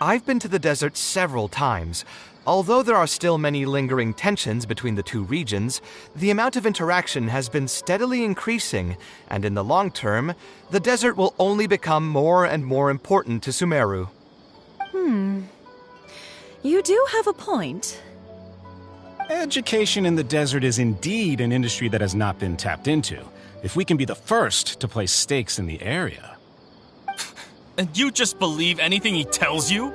I've been to the desert several times. Although there are still many lingering tensions between the two regions, the amount of interaction has been steadily increasing, and in the long term, the desert will only become more and more important to Sumeru. You do have a point. Education in the desert is indeed an industry that has not been tapped into. If we can be the first to place stakes in the area. And you just believe anything he tells you?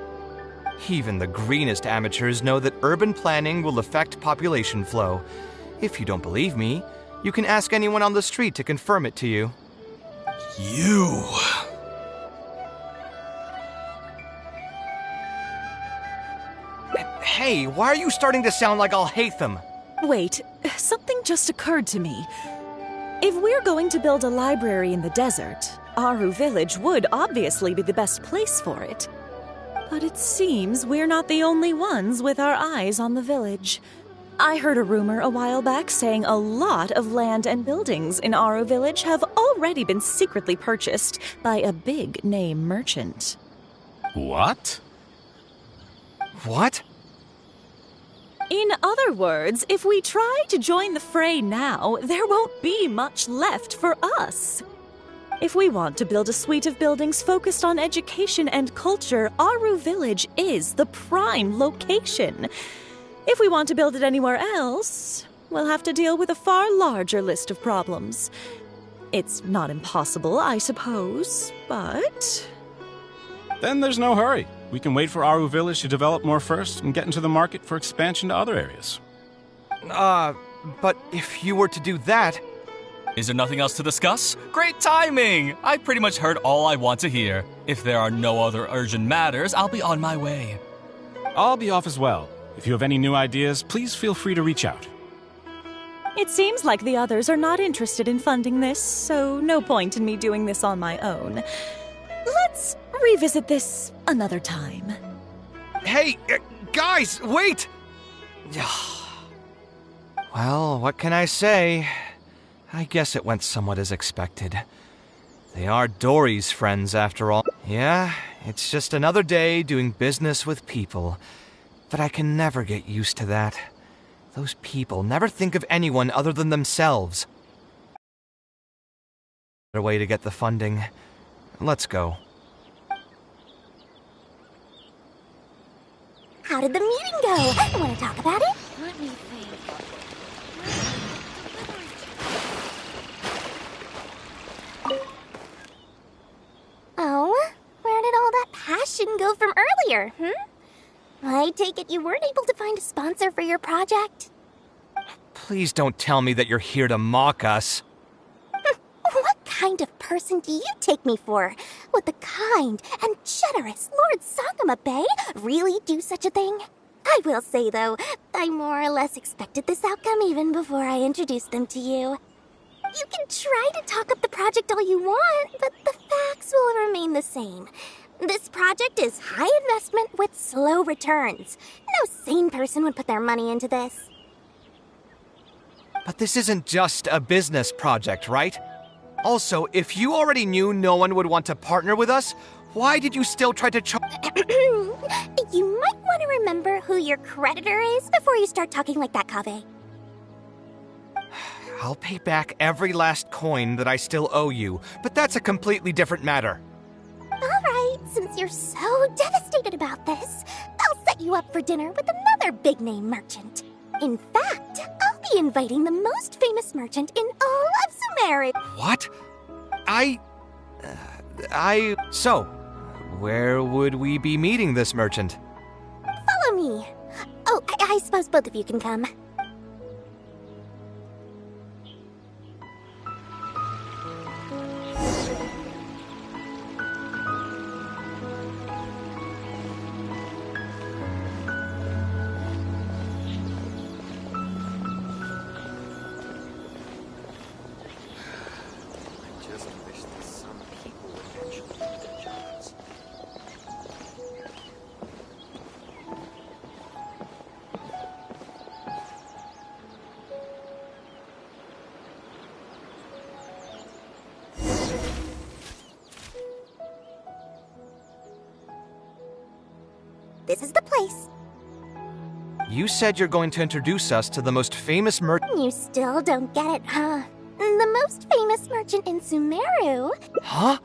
Even the greenest amateurs know that urban planning will affect population flow. If you don't believe me, you can ask anyone on the street to confirm it to you. You... Hey, why are you starting to sound like I'll hate them? Wait, something just occurred to me. If we're going to build a library in the desert, Aru Village would obviously be the best place for it. But it seems we're not the only ones with our eyes on the village. I heard a rumor a while back saying a lot of land and buildings in Aru Village have already been secretly purchased by a big-name merchant. What? What? In other words, if we try to join the fray now, there won't be much left for us. If we want to build a suite of buildings focused on education and culture, Aru Village is the prime location. If we want to build it anywhere else, we'll have to deal with a far larger list of problems. It's not impossible, I suppose, but... Then there's no hurry. We can wait for Aru Village to develop more first and get into the market for expansion to other areas. But if you were to do that... Is there nothing else to discuss? Great timing! I pretty much heard all I want to hear. If there are no other urgent matters, I'll be on my way. I'll be off as well. If you have any new ideas, please feel free to reach out. It seems like the others are not interested in funding this, so no point in me doing this on my own. Let's revisit this another time. Hey, guys, wait! Well, what can I say? I guess it went somewhat as expected. They are Dory's friends, after all. Yeah, it's just another day doing business with people. But I can never get used to that. Those people never think of anyone other than themselves. Better way to get the funding. Let's go. How did the meeting go? Want to talk about it? Let me think. Oh, where did all that passion go from earlier, I take it you weren't able to find a sponsor for your project? Please don't tell me that you're here to mock us. What kind of person do you take me for? Would the kind and generous Lord Sangama Bay really do such a thing? I will say, though, I more or less expected this outcome even before I introduced them to you. You can try to talk up the project all you want, but the facts will remain the same. This project is high investment with slow returns. No sane person would put their money into this. But this isn't just a business project, right? Also, if you already knew no one would want to partner with us, why did you still try to You might want to remember who your creditor is before you start talking like that, Kaveh. I'll pay back every last coin that I still owe you, but that's a completely different matter. Alright, since you're so devastated about this, I'll set you up for dinner with another big-name merchant. In fact, I'll be inviting the most famous merchant in all of Sumeru. What? So, where would we be meeting this merchant? Follow me. Oh, I suppose both of you can come. This is the place. You said you're going to introduce us to the most famous merchant. You still don't get it, huh? The most famous merchant in Sumeru. Huh?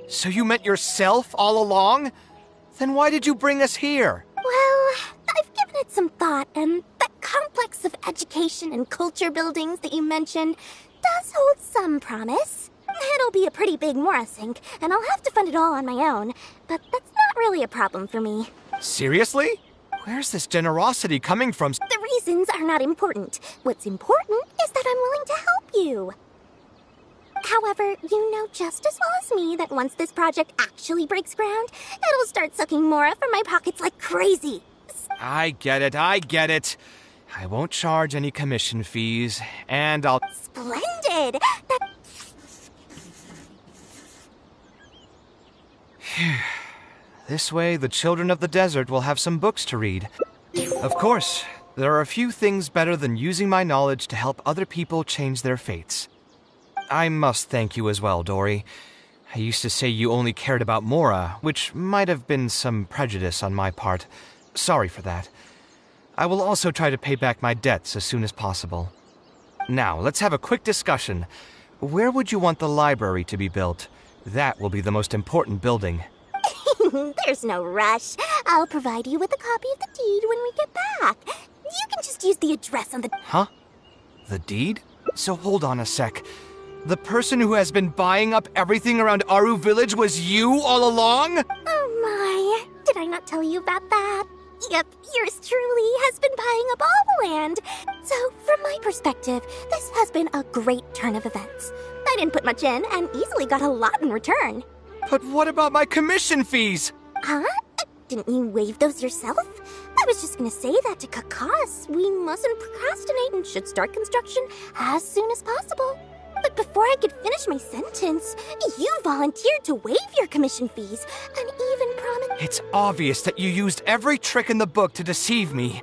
So you meant yourself all along? Then why did you bring us here? Well, I've given it some thought, and that complex of education and culture buildings that you mentioned does hold some promise. It'll be a pretty big Mora sink, and I'll have to fund it all on my own, but that's not really a problem for me. Seriously? Where's this generosity coming from? The reasons are not important. What's important is that I'm willing to help you. However, you know just as well as me that once this project actually breaks ground, it'll start sucking Mora from my pockets like crazy. I get it. I won't charge any commission fees, and I'll... Splendid! This way, the children of the desert will have some books to read. Of course, there are a few things better than using my knowledge to help other people change their fates. I must thank you as well, Dory. I used to say you only cared about Mora, which might have been some prejudice on my part. Sorry for that. I will also try to pay back my debts as soon as possible. Now, let's have a quick discussion. Where would you want the library to be built? That will be the most important building. There's no rush. I'll provide you with a copy of the deed when we get back. You can just use the address on the... Huh? The deed? So hold on a sec. The person who has been buying up everything around Aru Village was you all along? Oh my, did I not tell you about that? Yep, yours truly has been buying up all the land. So, from my perspective, this has been a great turn of events. I didn't put much in and easily got a lot in return. But what about my commission fees? Huh? Didn't you waive those yourself? I was just gonna say that to Kakas. We mustn't procrastinate and should start construction as soon as possible. But before I could finish my sentence, you volunteered to waive your commission fees and even promised... It's obvious that you used every trick in the book to deceive me.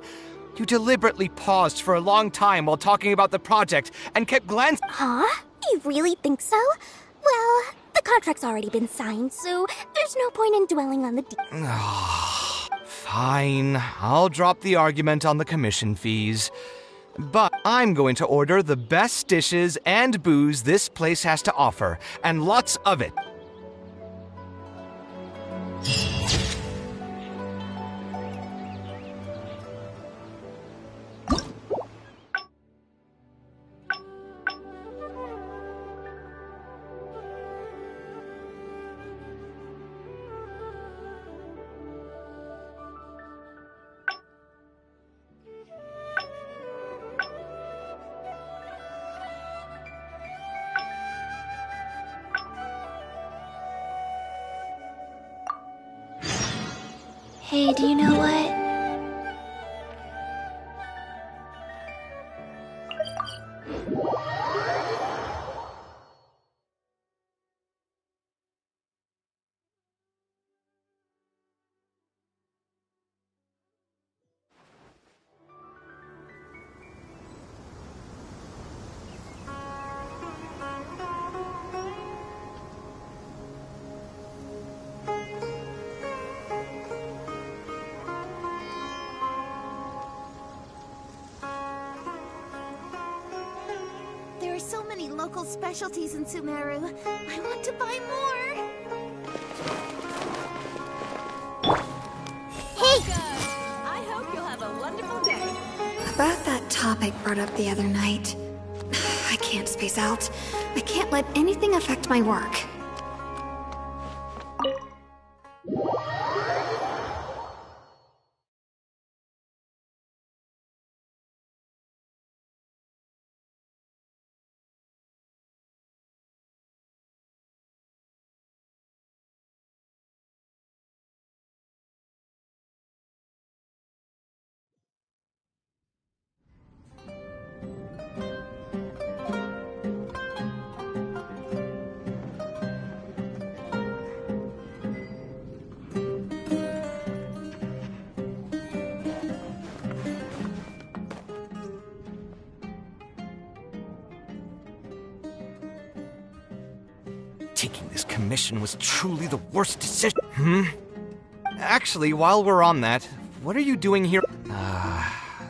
You deliberately paused for a long time while talking about the project and kept glancing... Huh? You really think so? Well, the contract's already been signed, so there's no point in dwelling on the Fine. I'll drop the argument on the commission fees. But I'm going to order the best dishes and booze this place has to offer, and lots of it. Hey, do you know what? There are so many local specialties in Sumeru. I want to buy more. Hey! I hope you'll have a wonderful day. About that topic brought up the other night. I can't space out. I can't let anything affect my work. Taking this commission was truly the worst decision. Actually, while we're on that, what are you doing here?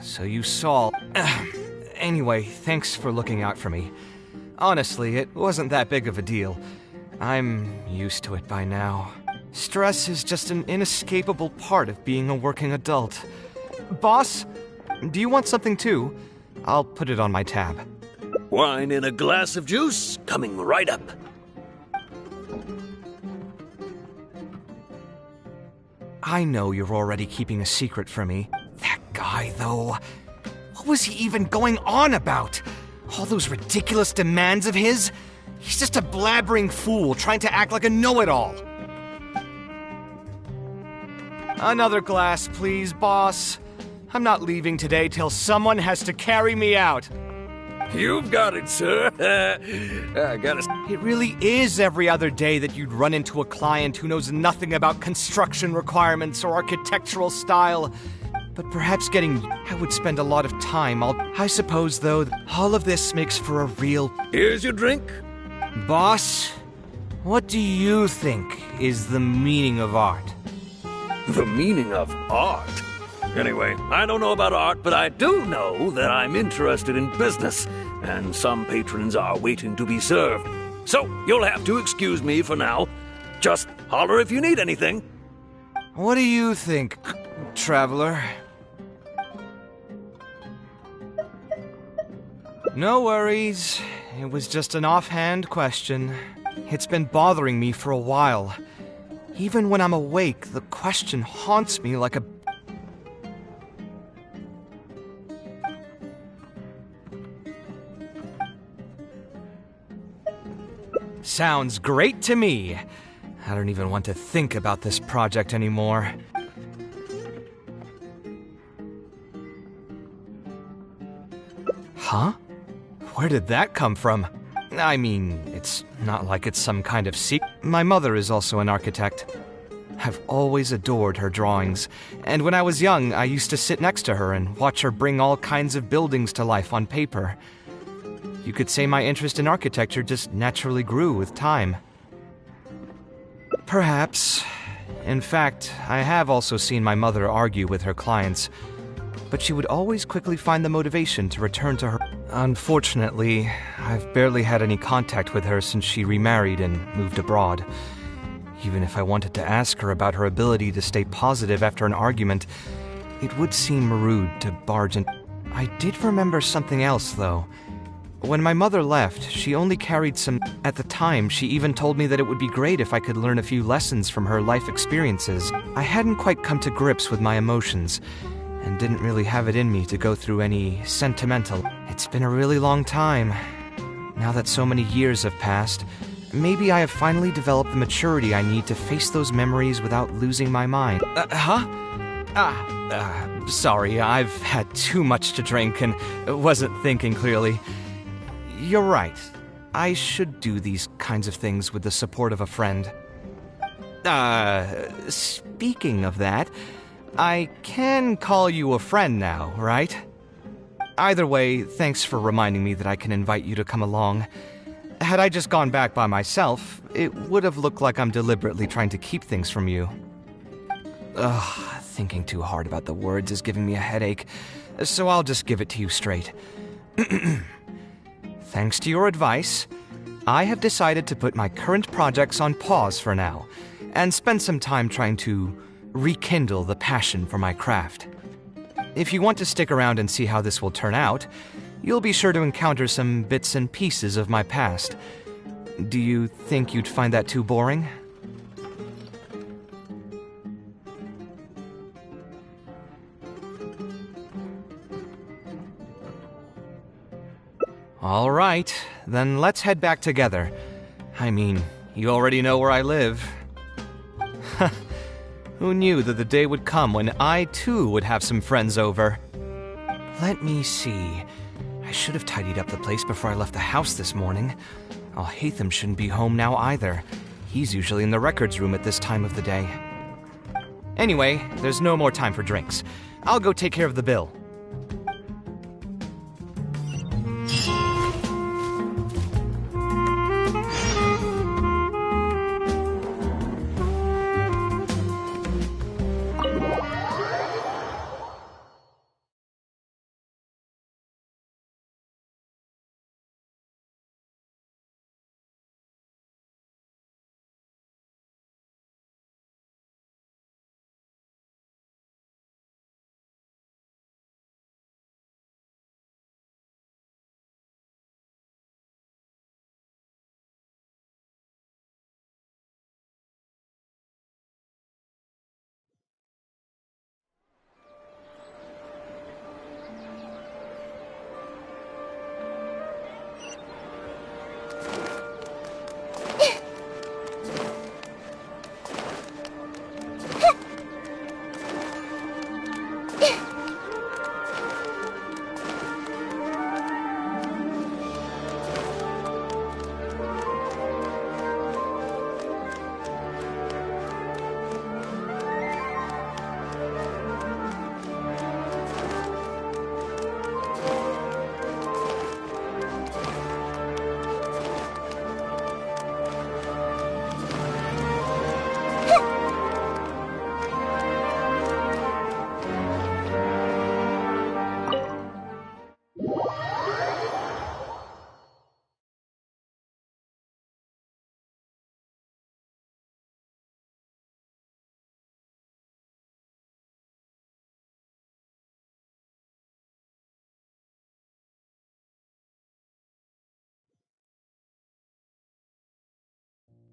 So you saw... Anyway, thanks for looking out for me. Honestly, it wasn't that big of a deal. I'm used to it by now. Stress is just an inescapable part of being a working adult. Boss, do you want something too? I'll put it on my tab. Wine and a glass of juice coming right up. I know you're already keeping a secret from me. That guy, though. What was he even going on about? All those ridiculous demands of his? He's just a blabbering fool trying to act like a know-it-all. Another glass, please, boss. I'm not leaving today till someone has to carry me out. You've got it, sir. I gotta... It really is every other day that you'd run into a client who knows nothing about construction requirements or architectural style. But perhaps I would spend a lot of time. I suppose, though, all of this makes for a real... Here's your drink. Boss, what do you think is the meaning of art? The meaning of art? Anyway, I don't know about art, but I do know that I'm interested in business, and some patrons are waiting to be served. So, you'll have to excuse me for now. Just holler if you need anything. What do you think, traveler? No worries. It was just an offhand question. It's been bothering me for a while. Even when I'm awake, the question haunts me like a... Sounds great to me. I don't even want to think about this project anymore. Huh? Where did that come from? I mean, it's not like it's some kind of secret. My mother is also an architect. I've always adored her drawings, and when I was young, I used to sit next to her and watch her bring all kinds of buildings to life on paper. You could say my interest in architecture just naturally grew with time. Perhaps. In fact, I have also seen my mother argue with her clients, but she would always quickly find the motivation to return to her. Unfortunately, I've barely had any contact with her since she remarried and moved abroad. Even if I wanted to ask her about her ability to stay positive after an argument, it would seem rude to barge in. I did remember something else, though. When my mother left, she only carried some... At the time, she even told me that it would be great if I could learn a few lessons from her life experiences. I hadn't quite come to grips with my emotions, and didn't really have it in me to go through any sentimental... It's been a really long time. Now that so many years have passed, maybe I have finally developed the maturity I need to face those memories without losing my mind. Sorry, I've had too much to drink and wasn't thinking clearly. You're right. I should do these kinds of things with the support of a friend. Speaking of that, I can call you a friend now, right? Either way, thanks for reminding me that I can invite you to come along. Had I just gone back by myself, it would have looked like I'm deliberately trying to keep things from you. Thinking too hard about the words is giving me a headache, so I'll just give it to you straight. Thanks to your advice, I have decided to put my current projects on pause for now, and spend some time trying to rekindle the passion for my craft. If you want to stick around and see how this will turn out, you'll be sure to encounter some bits and pieces of my past. Do you think you'd find that too boring? All right, then let's head back together. I mean, you already know where I live. Who knew that the day would come when I, too, would have some friends over? Let me see. I should have tidied up the place before I left the house this morning. Hatham shouldn't be home now either. He's usually in the records room at this time of the day. Anyway, there's no more time for drinks. I'll go take care of the bill.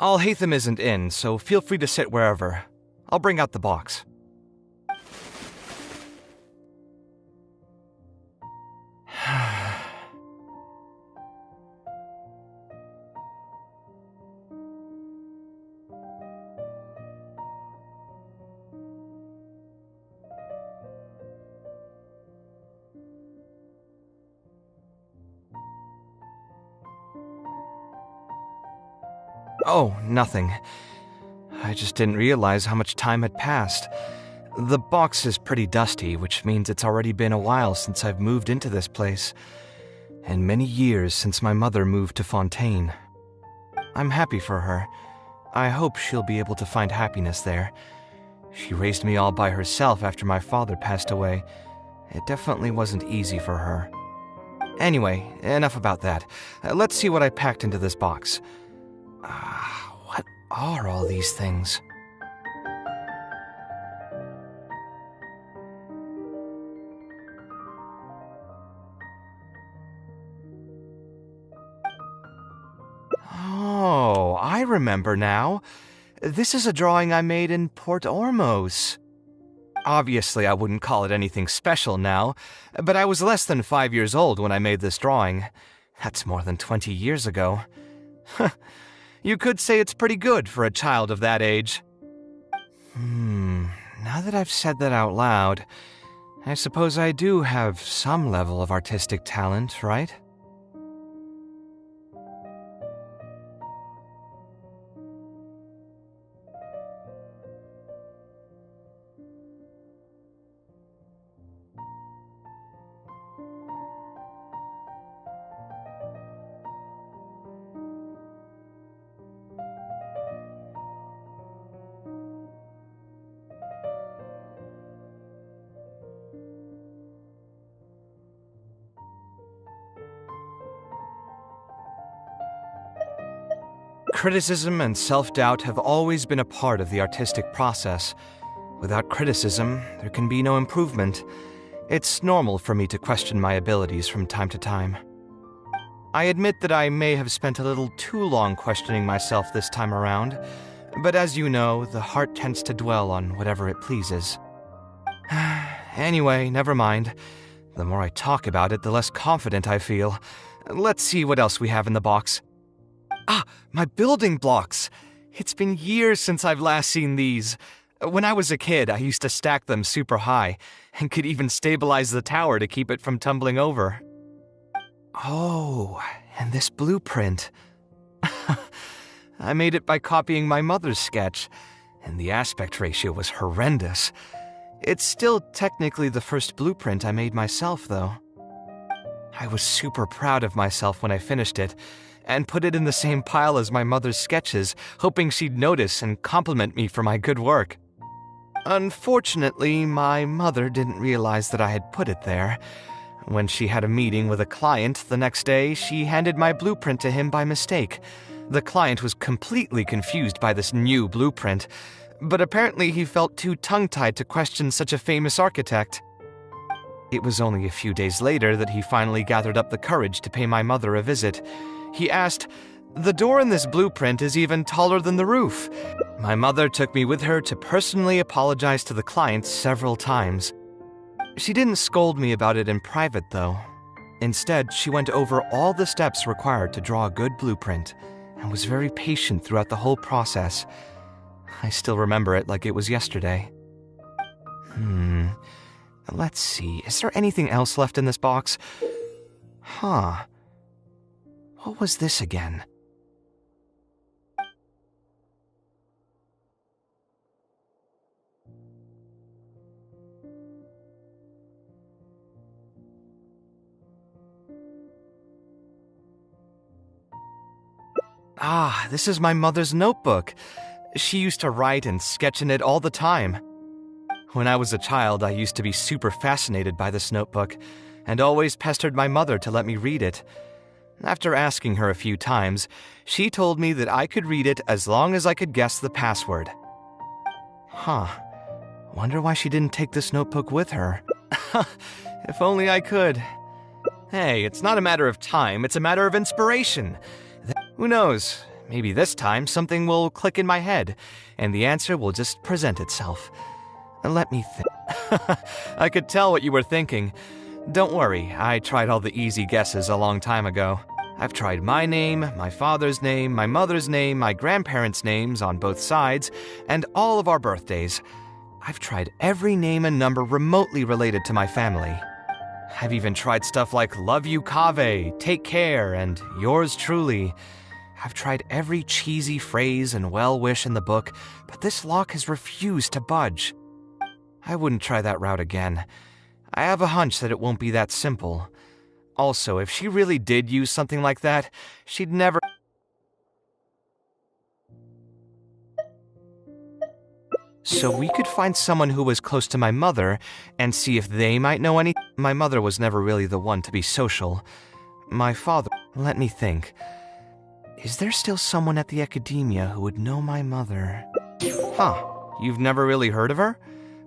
Alhaitham isn't in, so feel free to sit wherever. I'll bring out the box. Oh, nothing. I just didn't realize how much time had passed. The box is pretty dusty, which means it's already been a while since I've moved into this place, and many years since my mother moved to Fontaine. I'm happy for her. I hope she'll be able to find happiness there. She raised me all by herself after my father passed away. It definitely wasn't easy for her. Anyway, enough about that. Let's see what I packed into this box. What are all these things? Oh, I remember now. This is a drawing I made in Port Ormos. Obviously, I wouldn't call it anything special now, but I was less than 5 years old when I made this drawing. That's more than 20 years ago. You could say it's pretty good for a child of that age. Now that I've said that out loud, I suppose I do have some level of artistic talent, right? Criticism and self-doubt have always been a part of the artistic process. Without criticism, there can be no improvement. It's normal for me to question my abilities from time to time. I admit that I may have spent a little too long questioning myself this time around, but as you know, the heart tends to dwell on whatever it pleases. Anyway, never mind. The more I talk about it, the less confident I feel. Let's see what else we have in the box. My building blocks! It's been years since I've last seen these. When I was a kid, I used to stack them super high, and could even stabilize the tower to keep it from tumbling over. Oh, and this blueprint. I made it by copying my mother's sketch, and the aspect ratio was horrendous. It's still technically the first blueprint I made myself, though. I was super proud of myself when I finished it, and put it in the same pile as my mother's sketches, hoping she'd notice and compliment me for my good work. Unfortunately, my mother didn't realize that I had put it there. When she had a meeting with a client the next day, she handed my blueprint to him by mistake. The client was completely confused by this new blueprint, but apparently he felt too tongue-tied to question such a famous architect. It was only a few days later that he finally gathered up the courage to pay my mother a visit. He asked, "The door in this blueprint is even taller than the roof." My mother took me with her to personally apologize to the client several times. She didn't scold me about it in private, though. Instead, she went over all the steps required to draw a good blueprint, and was very patient throughout the whole process. I still remember it like it was yesterday. Let's see, is there anything else left in this box? What was this again? This is my mother's notebook. She used to write and sketch in it all the time. When I was a child, I used to be super fascinated by this notebook, and always pestered my mother to let me read it. After asking her a few times, she told me that I could read it as long as I could guess the password. Wonder why she didn't take this notebook with her. If only I could. Hey, it's not a matter of time, it's a matter of inspiration. Who knows? Maybe this time something will click in my head, and the answer will just present itself. Let me think. I could tell what you were thinking. Don't worry, I tried all the easy guesses a long time ago. I've tried my name, my father's name, my mother's name, my grandparents' names on both sides, and all of our birthdays. I've tried every name and number remotely related to my family. I've even tried stuff like Love You Kaveh, Take Care, and Yours Truly. I've tried every cheesy phrase and well-wish in the book, but this lock has refused to budge. I wouldn't try that route again. I have a hunch that it won't be that simple. Also, if she really did use something like that, she'd never... So we could find someone who was close to my mother and see if they might know any... My mother was never really the one to be social. My father... Let me think. Is there still someone at the academia who would know my mother? Huh. You've never really heard of her?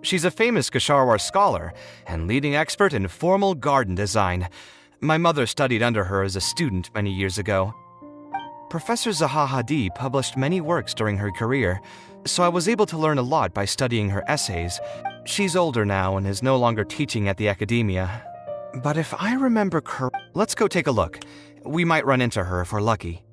She's a famous Gasharwar scholar and leading expert in formal garden design. My mother studied under her as a student many years ago. Professor Zaha Hadid published many works during her career, so I was able to learn a lot by studying her essays. She's older now and is no longer teaching at the academia. But if I remember let's go take a look. We might run into her if we're lucky.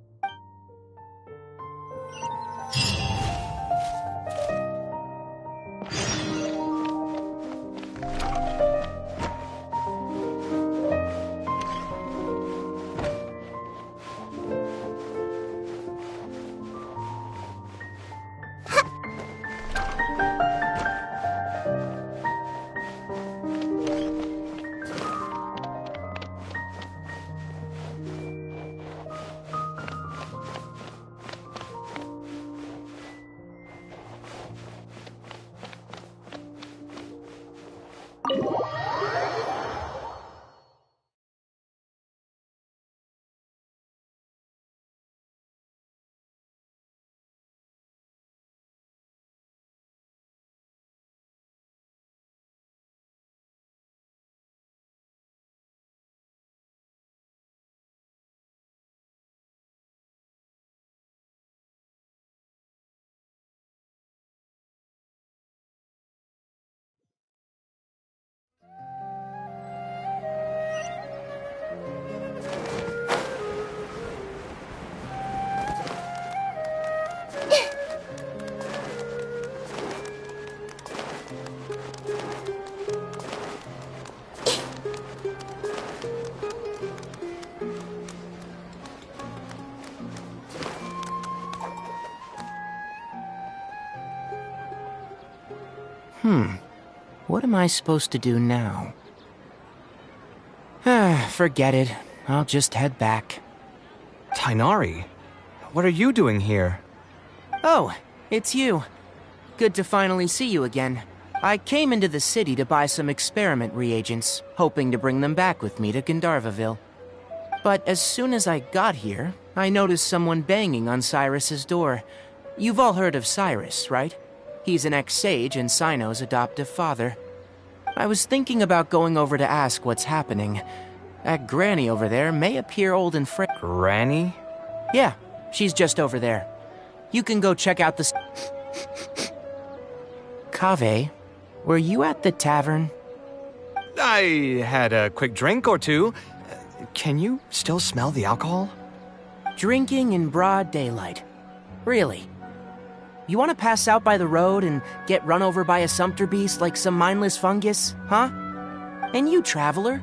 What am I supposed to do now? Forget it. I'll just head back. Tainari, what are you doing here? Oh, it's you. Good to finally see you again. I came into the city to buy some experiment reagents, hoping to bring them back with me to Gandharvaville. But as soon as I got here, I noticed someone banging on Cyrus's door. You've all heard of Cyrus, right? He's an ex-sage and Sino's adoptive father. I was thinking about going over to ask what's happening. That granny over there may appear old and frail. Granny? Yeah, she's just over there. You can go check out the... Kaveh, were you at the tavern? I had a quick drink or two. Can you still smell the alcohol? Drinking in broad daylight. Really? You want to pass out by the road and get run over by a sumpter beast like some mindless fungus, huh? And you, traveler?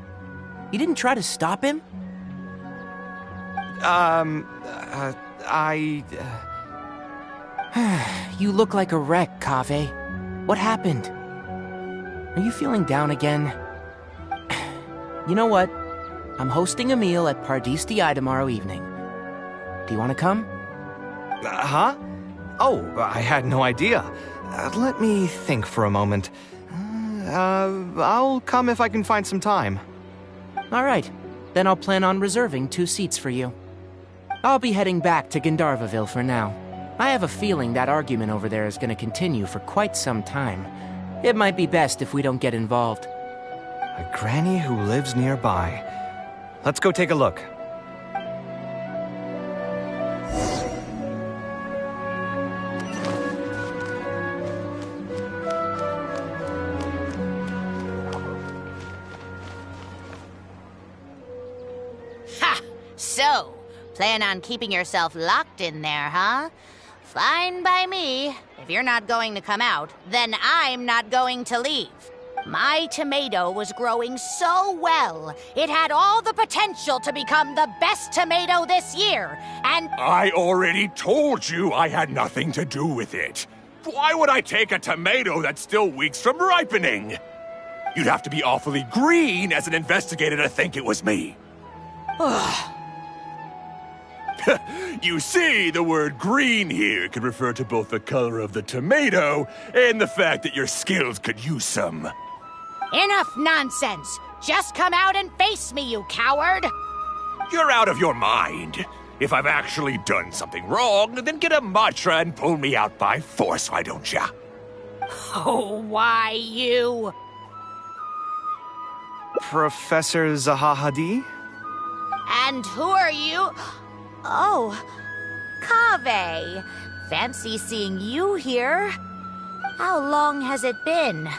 You didn't try to stop him? You look like a wreck, Kaveh. What happened? Are you feeling down again? You know what? I'm hosting a meal at Pardistii tomorrow evening. Do you want to come? Huh? Oh, I had no idea. Let me think for a moment. I'll come if I can find some time. All right. Then I'll plan on reserving 2 seats for you. I'll be heading back to Gandharvaville for now. I have a feeling that argument over there is going to continue for quite some time. It might be best if we don't get involved. A granny who lives nearby. Let's go take a look. Plan on keeping yourself locked in there, huh? Fine by me. If you're not going to come out, then I'm not going to leave. My tomato was growing so well, it had all the potential to become the best tomato this year, and... I already told you I had nothing to do with it. Why would I take a tomato that's still weeks from ripening? You'd have to be awfully green as an investigator to think it was me. You see, the word green here could refer to both the color of the tomato and the fact that your skills could use some. Enough nonsense! Just come out and face me, you coward! You're out of your mind. If I've actually done something wrong, then get a mantra and pull me out by force, why don't ya? Oh, why you? Professor Zahahadi? And who are you? Oh, Kaveh. Fancy seeing you here. How long has it been?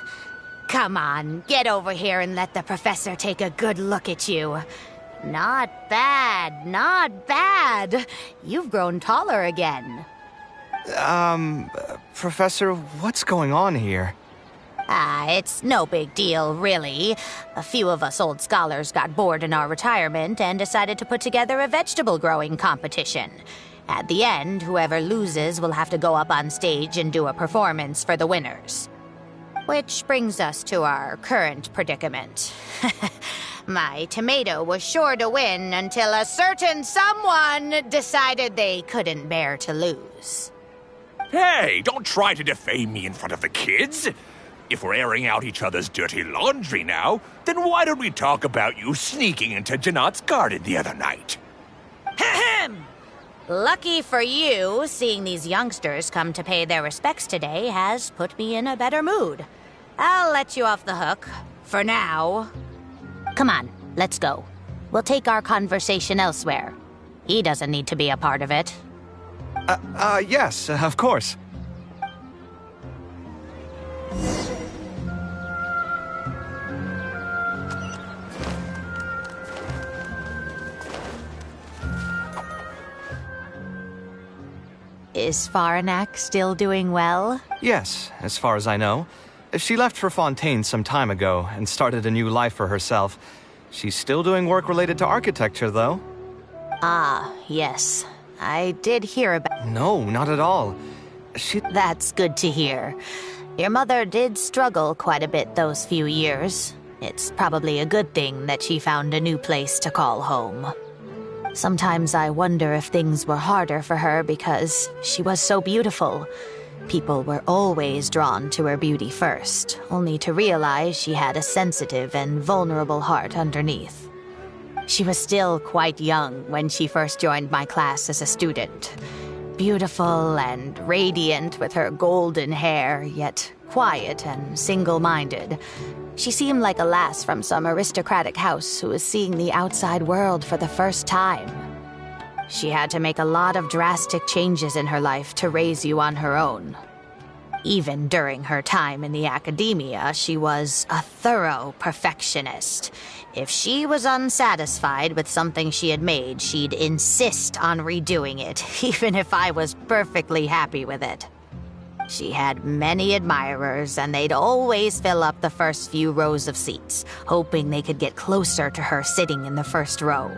Come on, get over here and let the professor take a good look at you. Not bad, not bad. You've grown taller again. Professor, what's going on here? It's no big deal, really. A few of us old scholars got bored in our retirement and decided to put together a vegetable growing competition. At the end, whoever loses will have to go up on stage and do a performance for the winners. Which brings us to our current predicament. My tomato was sure to win until a certain someone decided they couldn't bear to lose. Hey, don't try to defame me in front of the kids. If we're airing out each other's dirty laundry now, then why don't we talk about you sneaking into Janat's garden the other night? Ahem! Lucky for you, seeing these youngsters come to pay their respects today has put me in a better mood. I'll let you off the hook, for now. Come on, let's go. We'll take our conversation elsewhere. He doesn't need to be a part of it. Yes, of course. Is Faranak still doing well? Yes, as far as I know. She left for Fontaine some time ago and started a new life for herself. She's still doing work related to architecture, though. Ah, yes. I did hear about... No, not at all. That's good to hear. Your mother did struggle quite a bit those few years. It's probably a good thing that she found a new place to call home. Sometimes I wonder if things were harder for her because she was so beautiful. People were always drawn to her beauty first, only to realize she had a sensitive and vulnerable heart underneath. She was still quite young when she first joined my class as a student. Beautiful and radiant with her golden hair, yet quiet and single-minded. She seemed like a lass from some aristocratic house who was seeing the outside world for the first time. She had to make a lot of drastic changes in her life to raise you on her own. Even during her time in the academia, she was a thorough perfectionist. If she was unsatisfied with something she had made, she'd insist on redoing it, even if I was perfectly happy with it. She had many admirers, and they'd always fill up the first few rows of seats, hoping they could get closer to her sitting in the first row.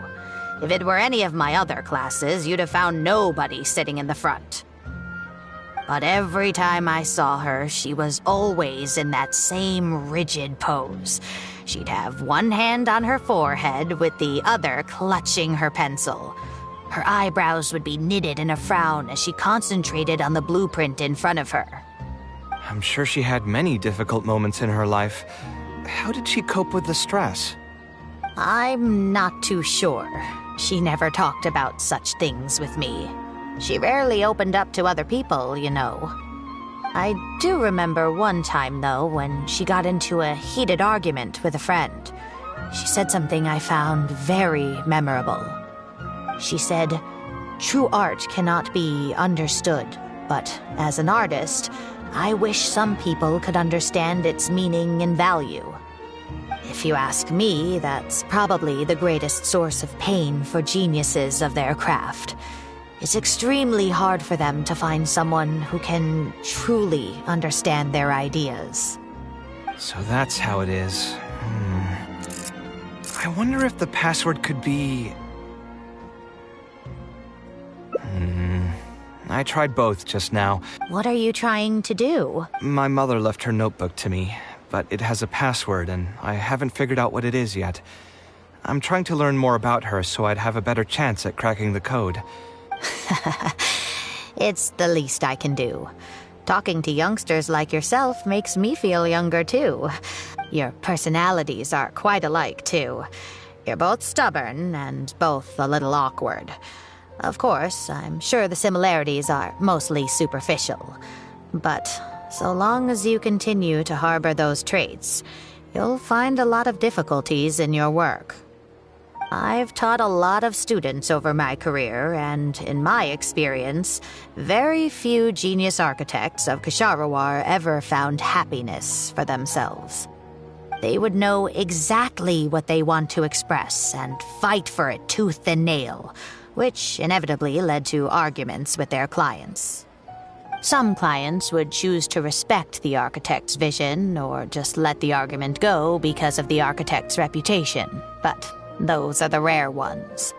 If it were any of my other classes, you'd have found nobody sitting in the front. But every time I saw her, she was always in that same rigid pose. She'd have one hand on her forehead with the other clutching her pencil. Her eyebrows would be knitted in a frown as she concentrated on the blueprint in front of her. I'm sure she had many difficult moments in her life. How did she cope with the stress? I'm not too sure. She never talked about such things with me. She rarely opened up to other people, you know. I do remember one time, though, when she got into a heated argument with a friend. She said something I found very memorable. She said, "True art cannot be understood, but as an artist, I wish some people could understand its meaning and value." If you ask me, that's probably the greatest source of pain for geniuses of their craft. It's extremely hard for them to find someone who can truly understand their ideas. So that's how it is. I wonder if the password could be... I tried both just now. What are you trying to do? My mother left her notebook to me, but it has a password, and I haven't figured out what it is yet. I'm trying to learn more about her so I'd have a better chance at cracking the code. It's the least I can do. Talking to youngsters like yourself makes me feel younger, too. Your personalities are quite alike, too. You're both stubborn and both a little awkward. Of course, I'm sure the similarities are mostly superficial. But so long as you continue to harbor those traits, you'll find a lot of difficulties in your work. I've taught a lot of students over my career, and in my experience, very few genius architects of Ksharawar ever found happiness for themselves. They would know exactly what they want to express and fight for it tooth and nail, which inevitably led to arguments with their clients. Some clients would choose to respect the architect's vision or just let the argument go because of the architect's reputation, but those are the rare ones.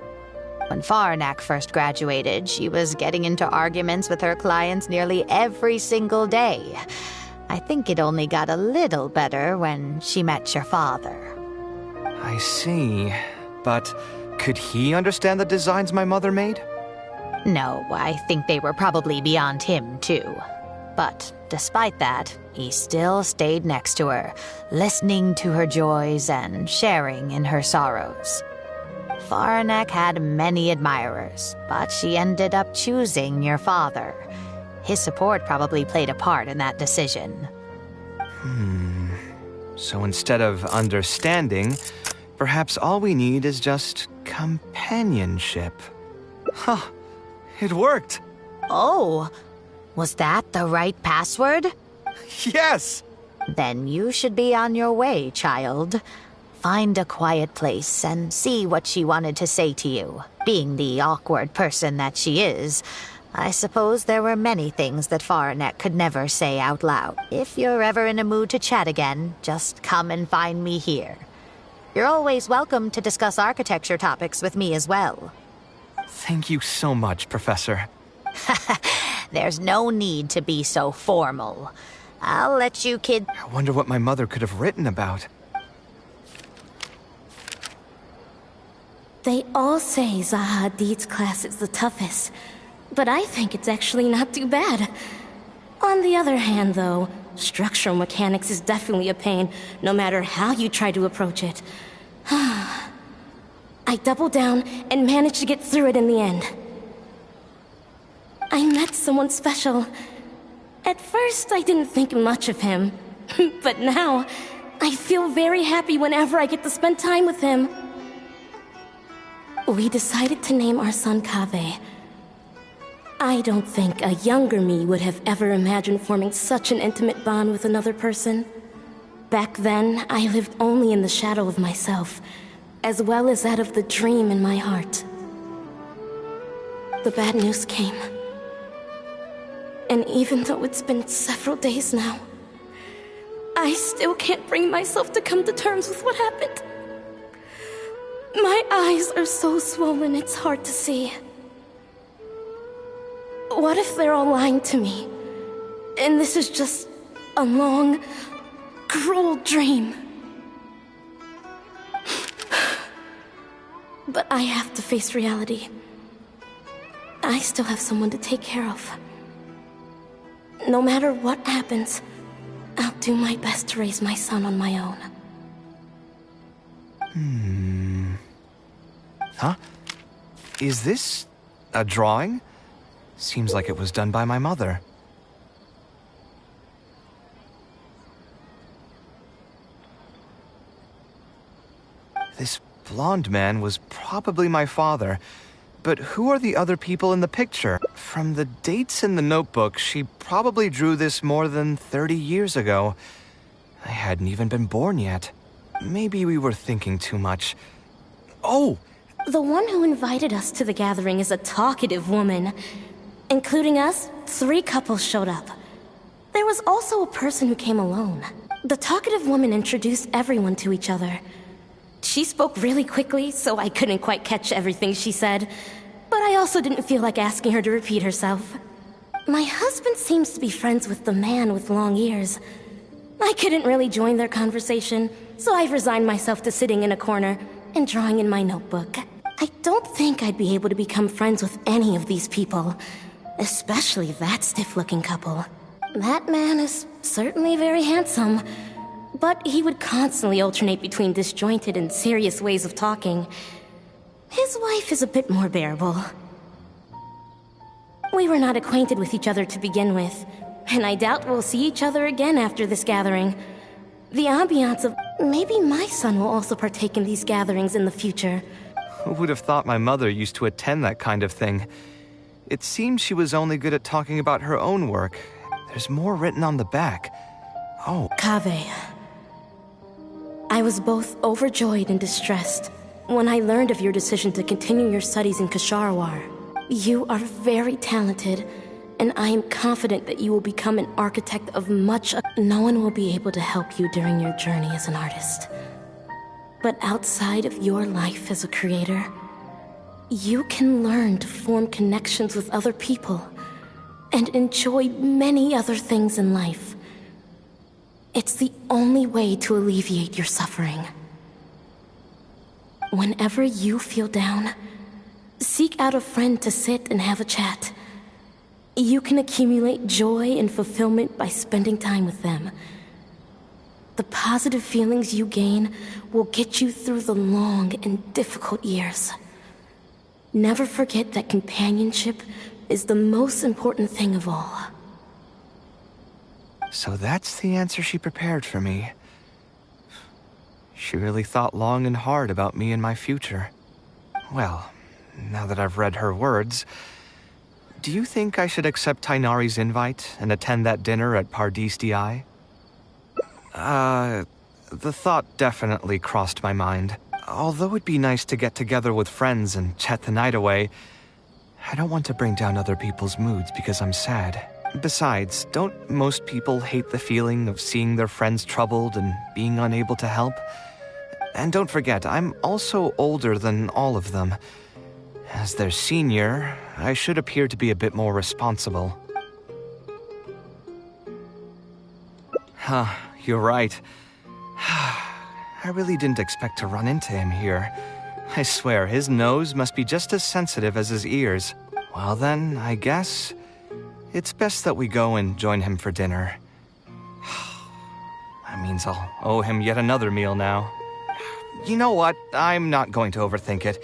When Faranak first graduated, she was getting into arguments with her clients nearly every single day. I think it only got a little better when she met your father. I see. But could he understand the designs my mother made? No, I think they were probably beyond him, too. But despite that, he still stayed next to her, listening to her joys and sharing in her sorrows. Faranak had many admirers, but she ended up choosing your father. His support probably played a part in that decision. So instead of understanding, perhaps all we need is just companionship. Huh. It worked! Oh, was that the right password? Yes! Then you should be on your way, child. Find a quiet place and see what she wanted to say to you. Being the awkward person that she is, I suppose there were many things that Faranek could never say out loud. If you're ever in a mood to chat again, just come and find me here. You're always welcome to discuss architecture topics with me as well. Thank you so much, Professor. There's no need to be so formal. I'll let you kid... I wonder what my mother could have written about. They all say Zaha Hadid's class is the toughest, but I think it's actually not too bad. On the other hand, though, structural mechanics is definitely a pain, no matter how you try to approach it. I doubled down and managed to get through it in the end. I met someone special. At first, I didn't think much of him, but now, I feel very happy whenever I get to spend time with him. We decided to name our son Kaveh. I don't think a younger me would have ever imagined forming such an intimate bond with another person. Back then, I lived only in the shadow of myself, as well as that of the dream in my heart. The bad news came. And even though it's been several days now, I still can't bring myself to come to terms with what happened. My eyes are so swollen it's hard to see. What if they're all lying to me, and this is just a long, cruel dream? But I have to face reality. I still have someone to take care of. No matter what happens, I'll do my best to raise my son on my own. Huh? Is this a drawing? Seems like it was done by my mother. This blonde man was probably my father. But who are the other people in the picture? From the dates in the notebook, she probably drew this more than 30 years ago. I hadn't even been born yet. maybe we were thinking too much. Oh! The one who invited us to the gathering is a talkative woman. Including us, 3 couples showed up. There was also a person who came alone. The talkative woman introduced everyone to each other. She spoke really quickly, so I couldn't quite catch everything she said. But I also didn't feel like asking her to repeat herself. My husband seems to be friends with the man with long ears. I couldn't really join their conversation, so I've resigned myself to sitting in a corner and drawing in my notebook. I don't think I'd be able to become friends with any of these people, especially that stiff-looking couple. That man is certainly very handsome, but he would constantly alternate between disjointed and serious ways of talking. His wife is a bit more bearable. We were not acquainted with each other to begin with, and I doubt we'll see each other again after this gathering. The ambiance of... Maybe my son will also partake in these gatherings in the future. Who would have thought my mother used to attend that kind of thing? It seems she was only good at talking about her own work. There's more written on the back. Oh. Kaveh. I was both overjoyed and distressed when I learned of your decision to continue your studies in Kasharawar. You are very talented, and I am confident that you will become an architect of much... No one will be able to help you during your journey as an artist. But outside of your life as a creator, you can learn to form connections with other people and enjoy many other things in life. It's the only way to alleviate your suffering. Whenever you feel down, seek out a friend to sit and have a chat. You can accumulate joy and fulfillment by spending time with them. The positive feelings you gain will get you through the long and difficult years. Never forget that companionship is the most important thing of all. So that's the answer she prepared for me. She really thought long and hard about me and my future. Well, now that I've read her words, do you think I should accept Tainari's invite and attend that dinner at Pardis Di? The thought definitely crossed my mind. Although it'd be nice to get together with friends and chat the night away, I don't want to bring down other people's moods because I'm sad. Besides, don't most people hate the feeling of seeing their friends troubled and being unable to help? And don't forget, I'm also older than all of them. As their senior, I should appear to be a bit more responsible. Huh, you're right. I really didn't expect to run into him here. I swear, his nose must be just as sensitive as his ears. Well then, I guess it's best that we go and join him for dinner. That means I'll owe him yet another meal now. You know what? I'm not going to overthink it.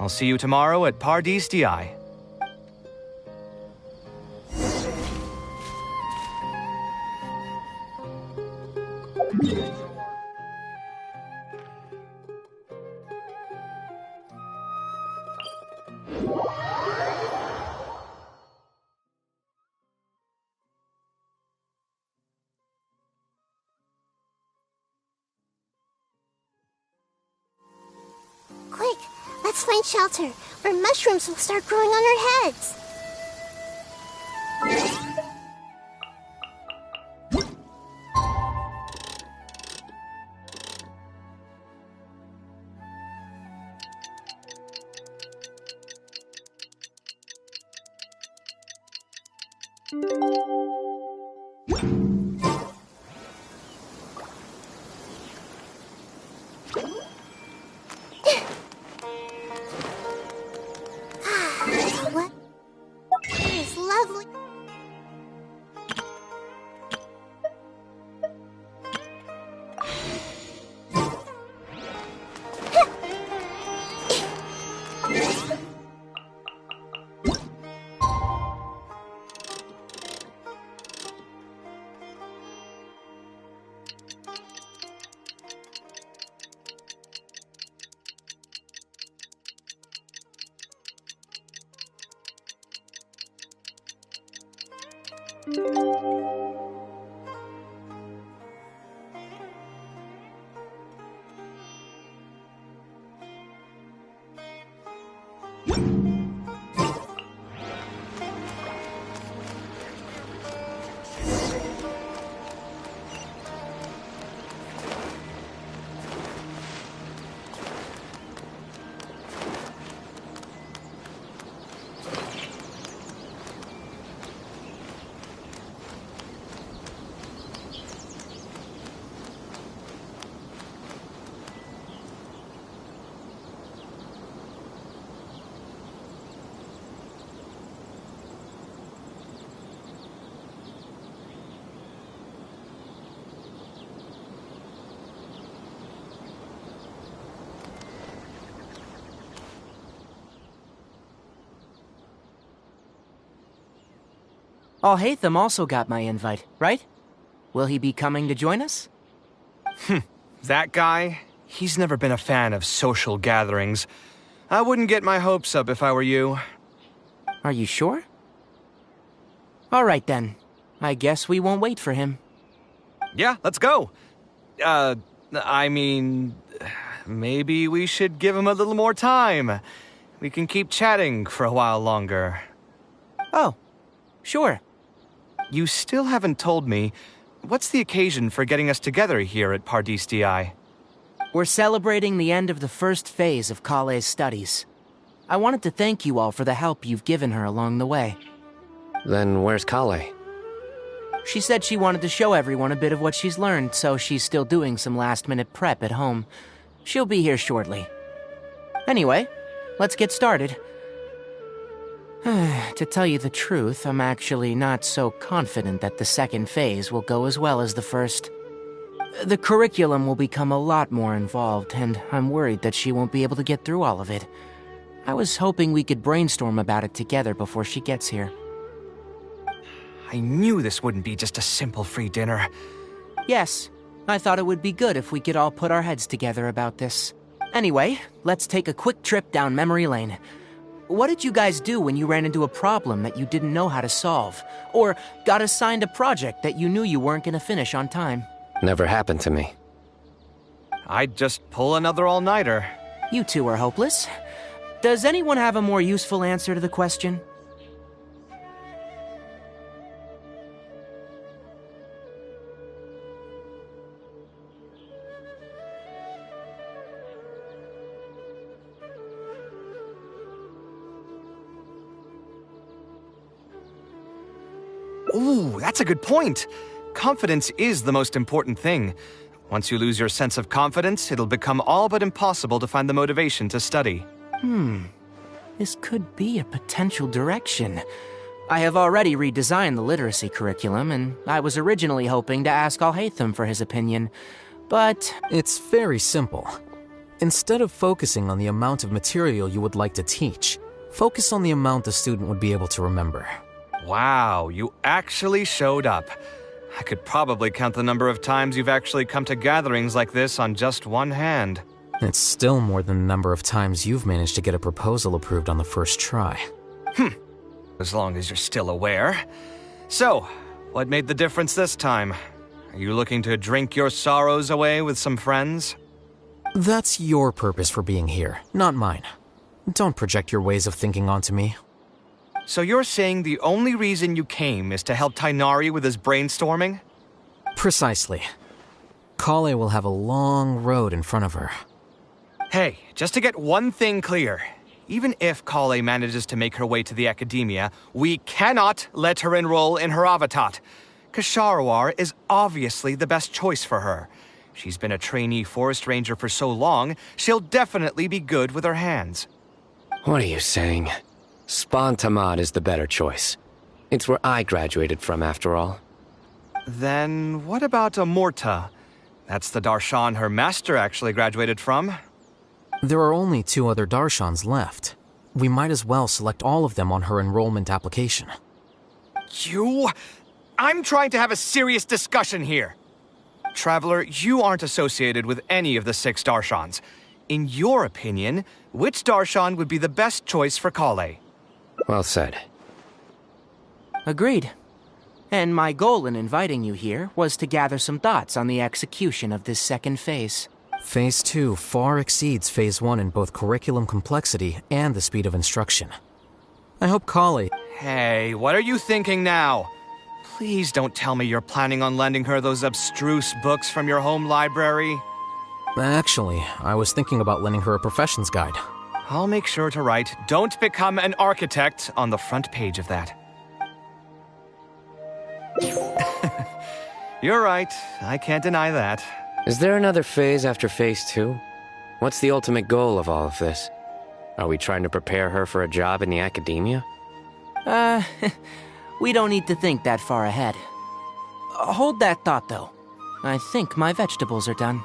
I'll see you tomorrow at Pardis Di. Quick, let's find shelter, or mushrooms will start growing on our heads. What? It is lovely. Alhaitham also got my invite, right? Will he be coming to join us? That guy? He's never been a fan of social gatherings. I wouldn't get my hopes up if I were you. Are you sure? All right then. I guess we won't wait for him. Yeah, let's go. I mean, maybe we should give him a little more time. We can keep chatting for a while longer. Oh, sure. You still haven't told me, what's the occasion for getting us together here at Pardis Di? We're celebrating the end of the first phase of Kale's studies. I wanted to thank you all for the help you've given her along the way. Then where's Kale? She said she wanted to show everyone a bit of what she's learned, so she's still doing some last-minute prep at home. She'll be here shortly. Anyway, let's get started. To tell you the truth, I'm actually not so confident that the second phase will go as well as the first. The curriculum will become a lot more involved, and I'm worried that she won't be able to get through all of it. I was hoping we could brainstorm about it together before she gets here. I knew this wouldn't be just a simple free dinner. Yes, I thought it would be good if we could all put our heads together about this. Anyway, let's take a quick trip down memory lane. What did you guys do when you ran into a problem that you didn't know how to solve? Or got assigned a project that you knew you weren't going to finish on time? Never happened to me. I'd just pull another all-nighter. You two are hopeless. Does anyone have a more useful answer to the question? Ooh, that's a good point. Confidence is the most important thing. Once you lose your sense of confidence, it'll become all but impossible to find the motivation to study. This could be a potential direction. I have already redesigned the literacy curriculum, and I was originally hoping to ask Alhaitham for his opinion, but... It's very simple. Instead of focusing on the amount of material you would like to teach, focus on the amount the student would be able to remember. Wow, you actually showed up. I could probably count the number of times you've actually come to gatherings like this on just one hand. It's still more than the number of times you've managed to get a proposal approved on the first try. As long as you're still aware. So, what made the difference this time? Are you looking to drink your sorrows away with some friends? That's your purpose for being here, not mine. Don't project your ways of thinking onto me. So you're saying the only reason you came is to help Tainari with his brainstorming? Precisely. Kale will have a long road in front of her. Hey, just to get one thing clear. Even if Kale manages to make her way to the academia, we cannot let her enroll in Haravatat. Kasharawar is obviously the best choice for her. She's been a trainee forest ranger for so long, she'll definitely be good with her hands. What are you saying? Spontamad is the better choice. It's where I graduated from, after all. Then what about Amorta? That's the darshan her master actually graduated from. There are only 2 other darshans left. We might as well select all of them on her enrollment application. I'm trying to have a serious discussion here. Traveler, you aren't associated with any of the 6 darshans. In your opinion, which darshan would be the best choice for Kale? Well said. Agreed. And my goal in inviting you here was to gather some thoughts on the execution of this second phase. Phase 2 far exceeds Phase 1 in both curriculum complexity and the speed of instruction. I hope Kale... Hey, what are you thinking now? Please don't tell me you're planning on lending her those abstruse books from your home library. Actually, I was thinking about lending her a professions guide. I'll make sure to write, "Don't become an architect" on the front page of that. You're right. I can't deny that. Is there another phase after Phase 2? What's the ultimate goal of all of this? Are we trying to prepare her for a job in the academia? We don't need to think that far ahead. Hold that thought, though. I think my vegetables are done.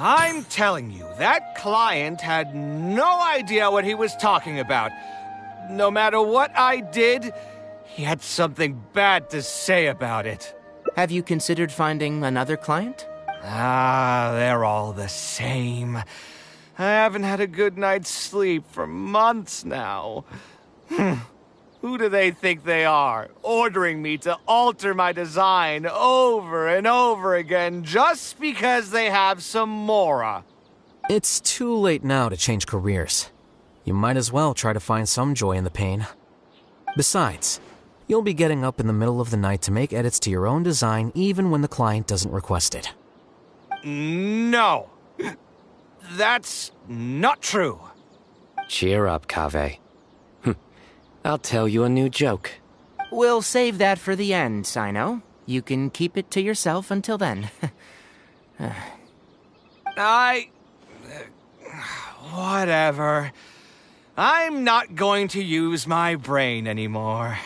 I'm telling you, that client had no idea what he was talking about. No matter what I did, he had something bad to say about it. Have you considered finding another client? They're all the same. I haven't had a good night's sleep for months now. Who do they think they are, ordering me to alter my design over and over again just because they have some Mora? It's too late now to change careers. You might as well try to find some joy in the pain. Besides, you'll be getting up in the middle of the night to make edits to your own design even when the client doesn't request it. No. That's not true. Cheer up, Kaveh. I'll tell you a new joke. We'll save that for the end, Sino. You can keep it to yourself until then. Whatever. I'm not going to use my brain anymore.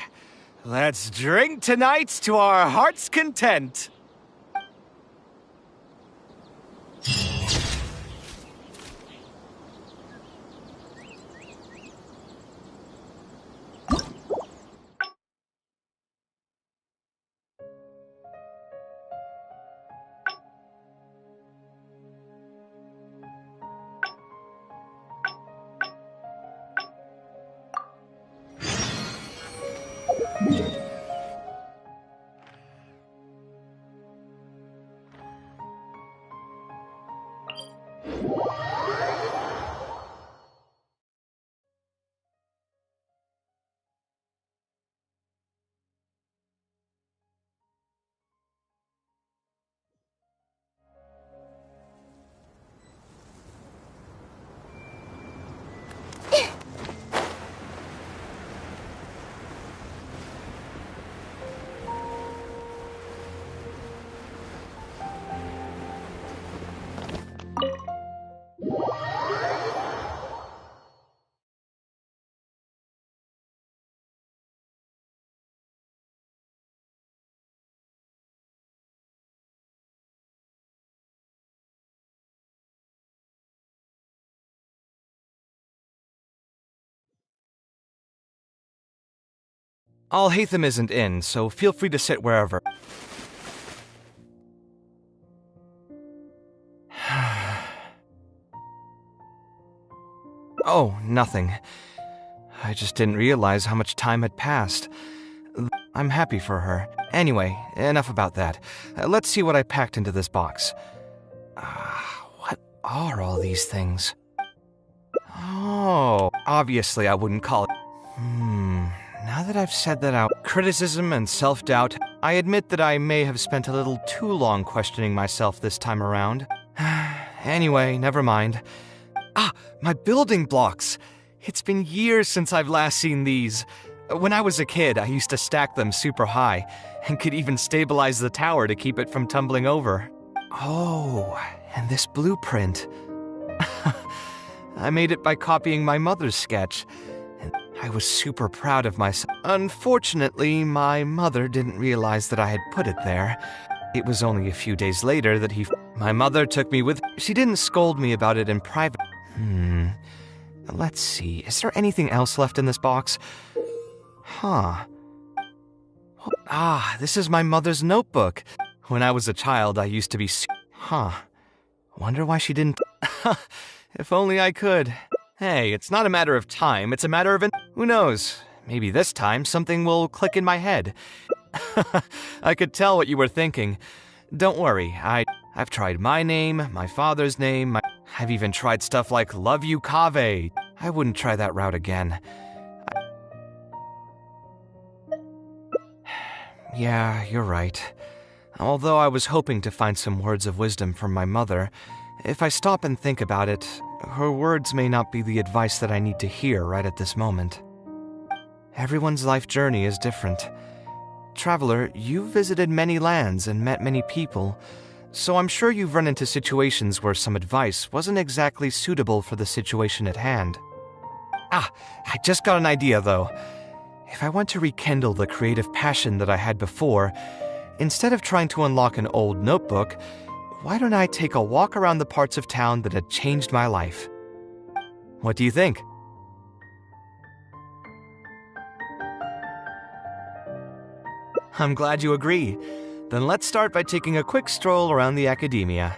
Let's drink tonight to our heart's content. Alhaitham isn't in, so feel free to sit wherever. Oh, nothing. I just didn't realize how much time had passed. I'm happy for her. Anyway, enough about that. Let's see what I packed into this box. What are all these things? Oh, obviously I wouldn't call it... Now that I've said that out, criticism and self-doubt, I admit that I may have spent a little too long questioning myself this time around. Anyway, never mind. My building blocks! It's been years since I've last seen these. When I was a kid, I used to stack them super high, and could even stabilize the tower to keep it from tumbling over. Oh, and this blueprint. I made it by copying my mother's sketch. I was super proud of myself. Unfortunately, my mother didn't realize that I had put it there. It was only a few days later that my mother took me with... She didn't scold me about it in private. Let's see. Is there anything else left in this box? This is my mother's notebook. When I was a child, I used to be... Wonder why she didn't... If only I could. Hey, it's not a matter of time, it's a matter of... Who knows? Maybe this time something will click in my head. I could tell what you were thinking. Don't worry, I've tried my name, my father's name, I've even tried stuff like Love You Kaveh. I wouldn't try that route again. Yeah, you're right. Although I was hoping to find some words of wisdom from my mother, if I stop and think about it, her words may not be the advice that I need to hear right at this moment. Everyone's life journey is different. Traveler, you've visited many lands and met many people, so I'm sure you've run into situations where some advice wasn't exactly suitable for the situation at hand. I just got an idea though. If I want to rekindle the creative passion that I had before, instead of trying to unlock an old notebook, why don't I take a walk around the parts of town that had changed my life? What do you think? I'm glad you agree. Then let's start by taking a quick stroll around the academia.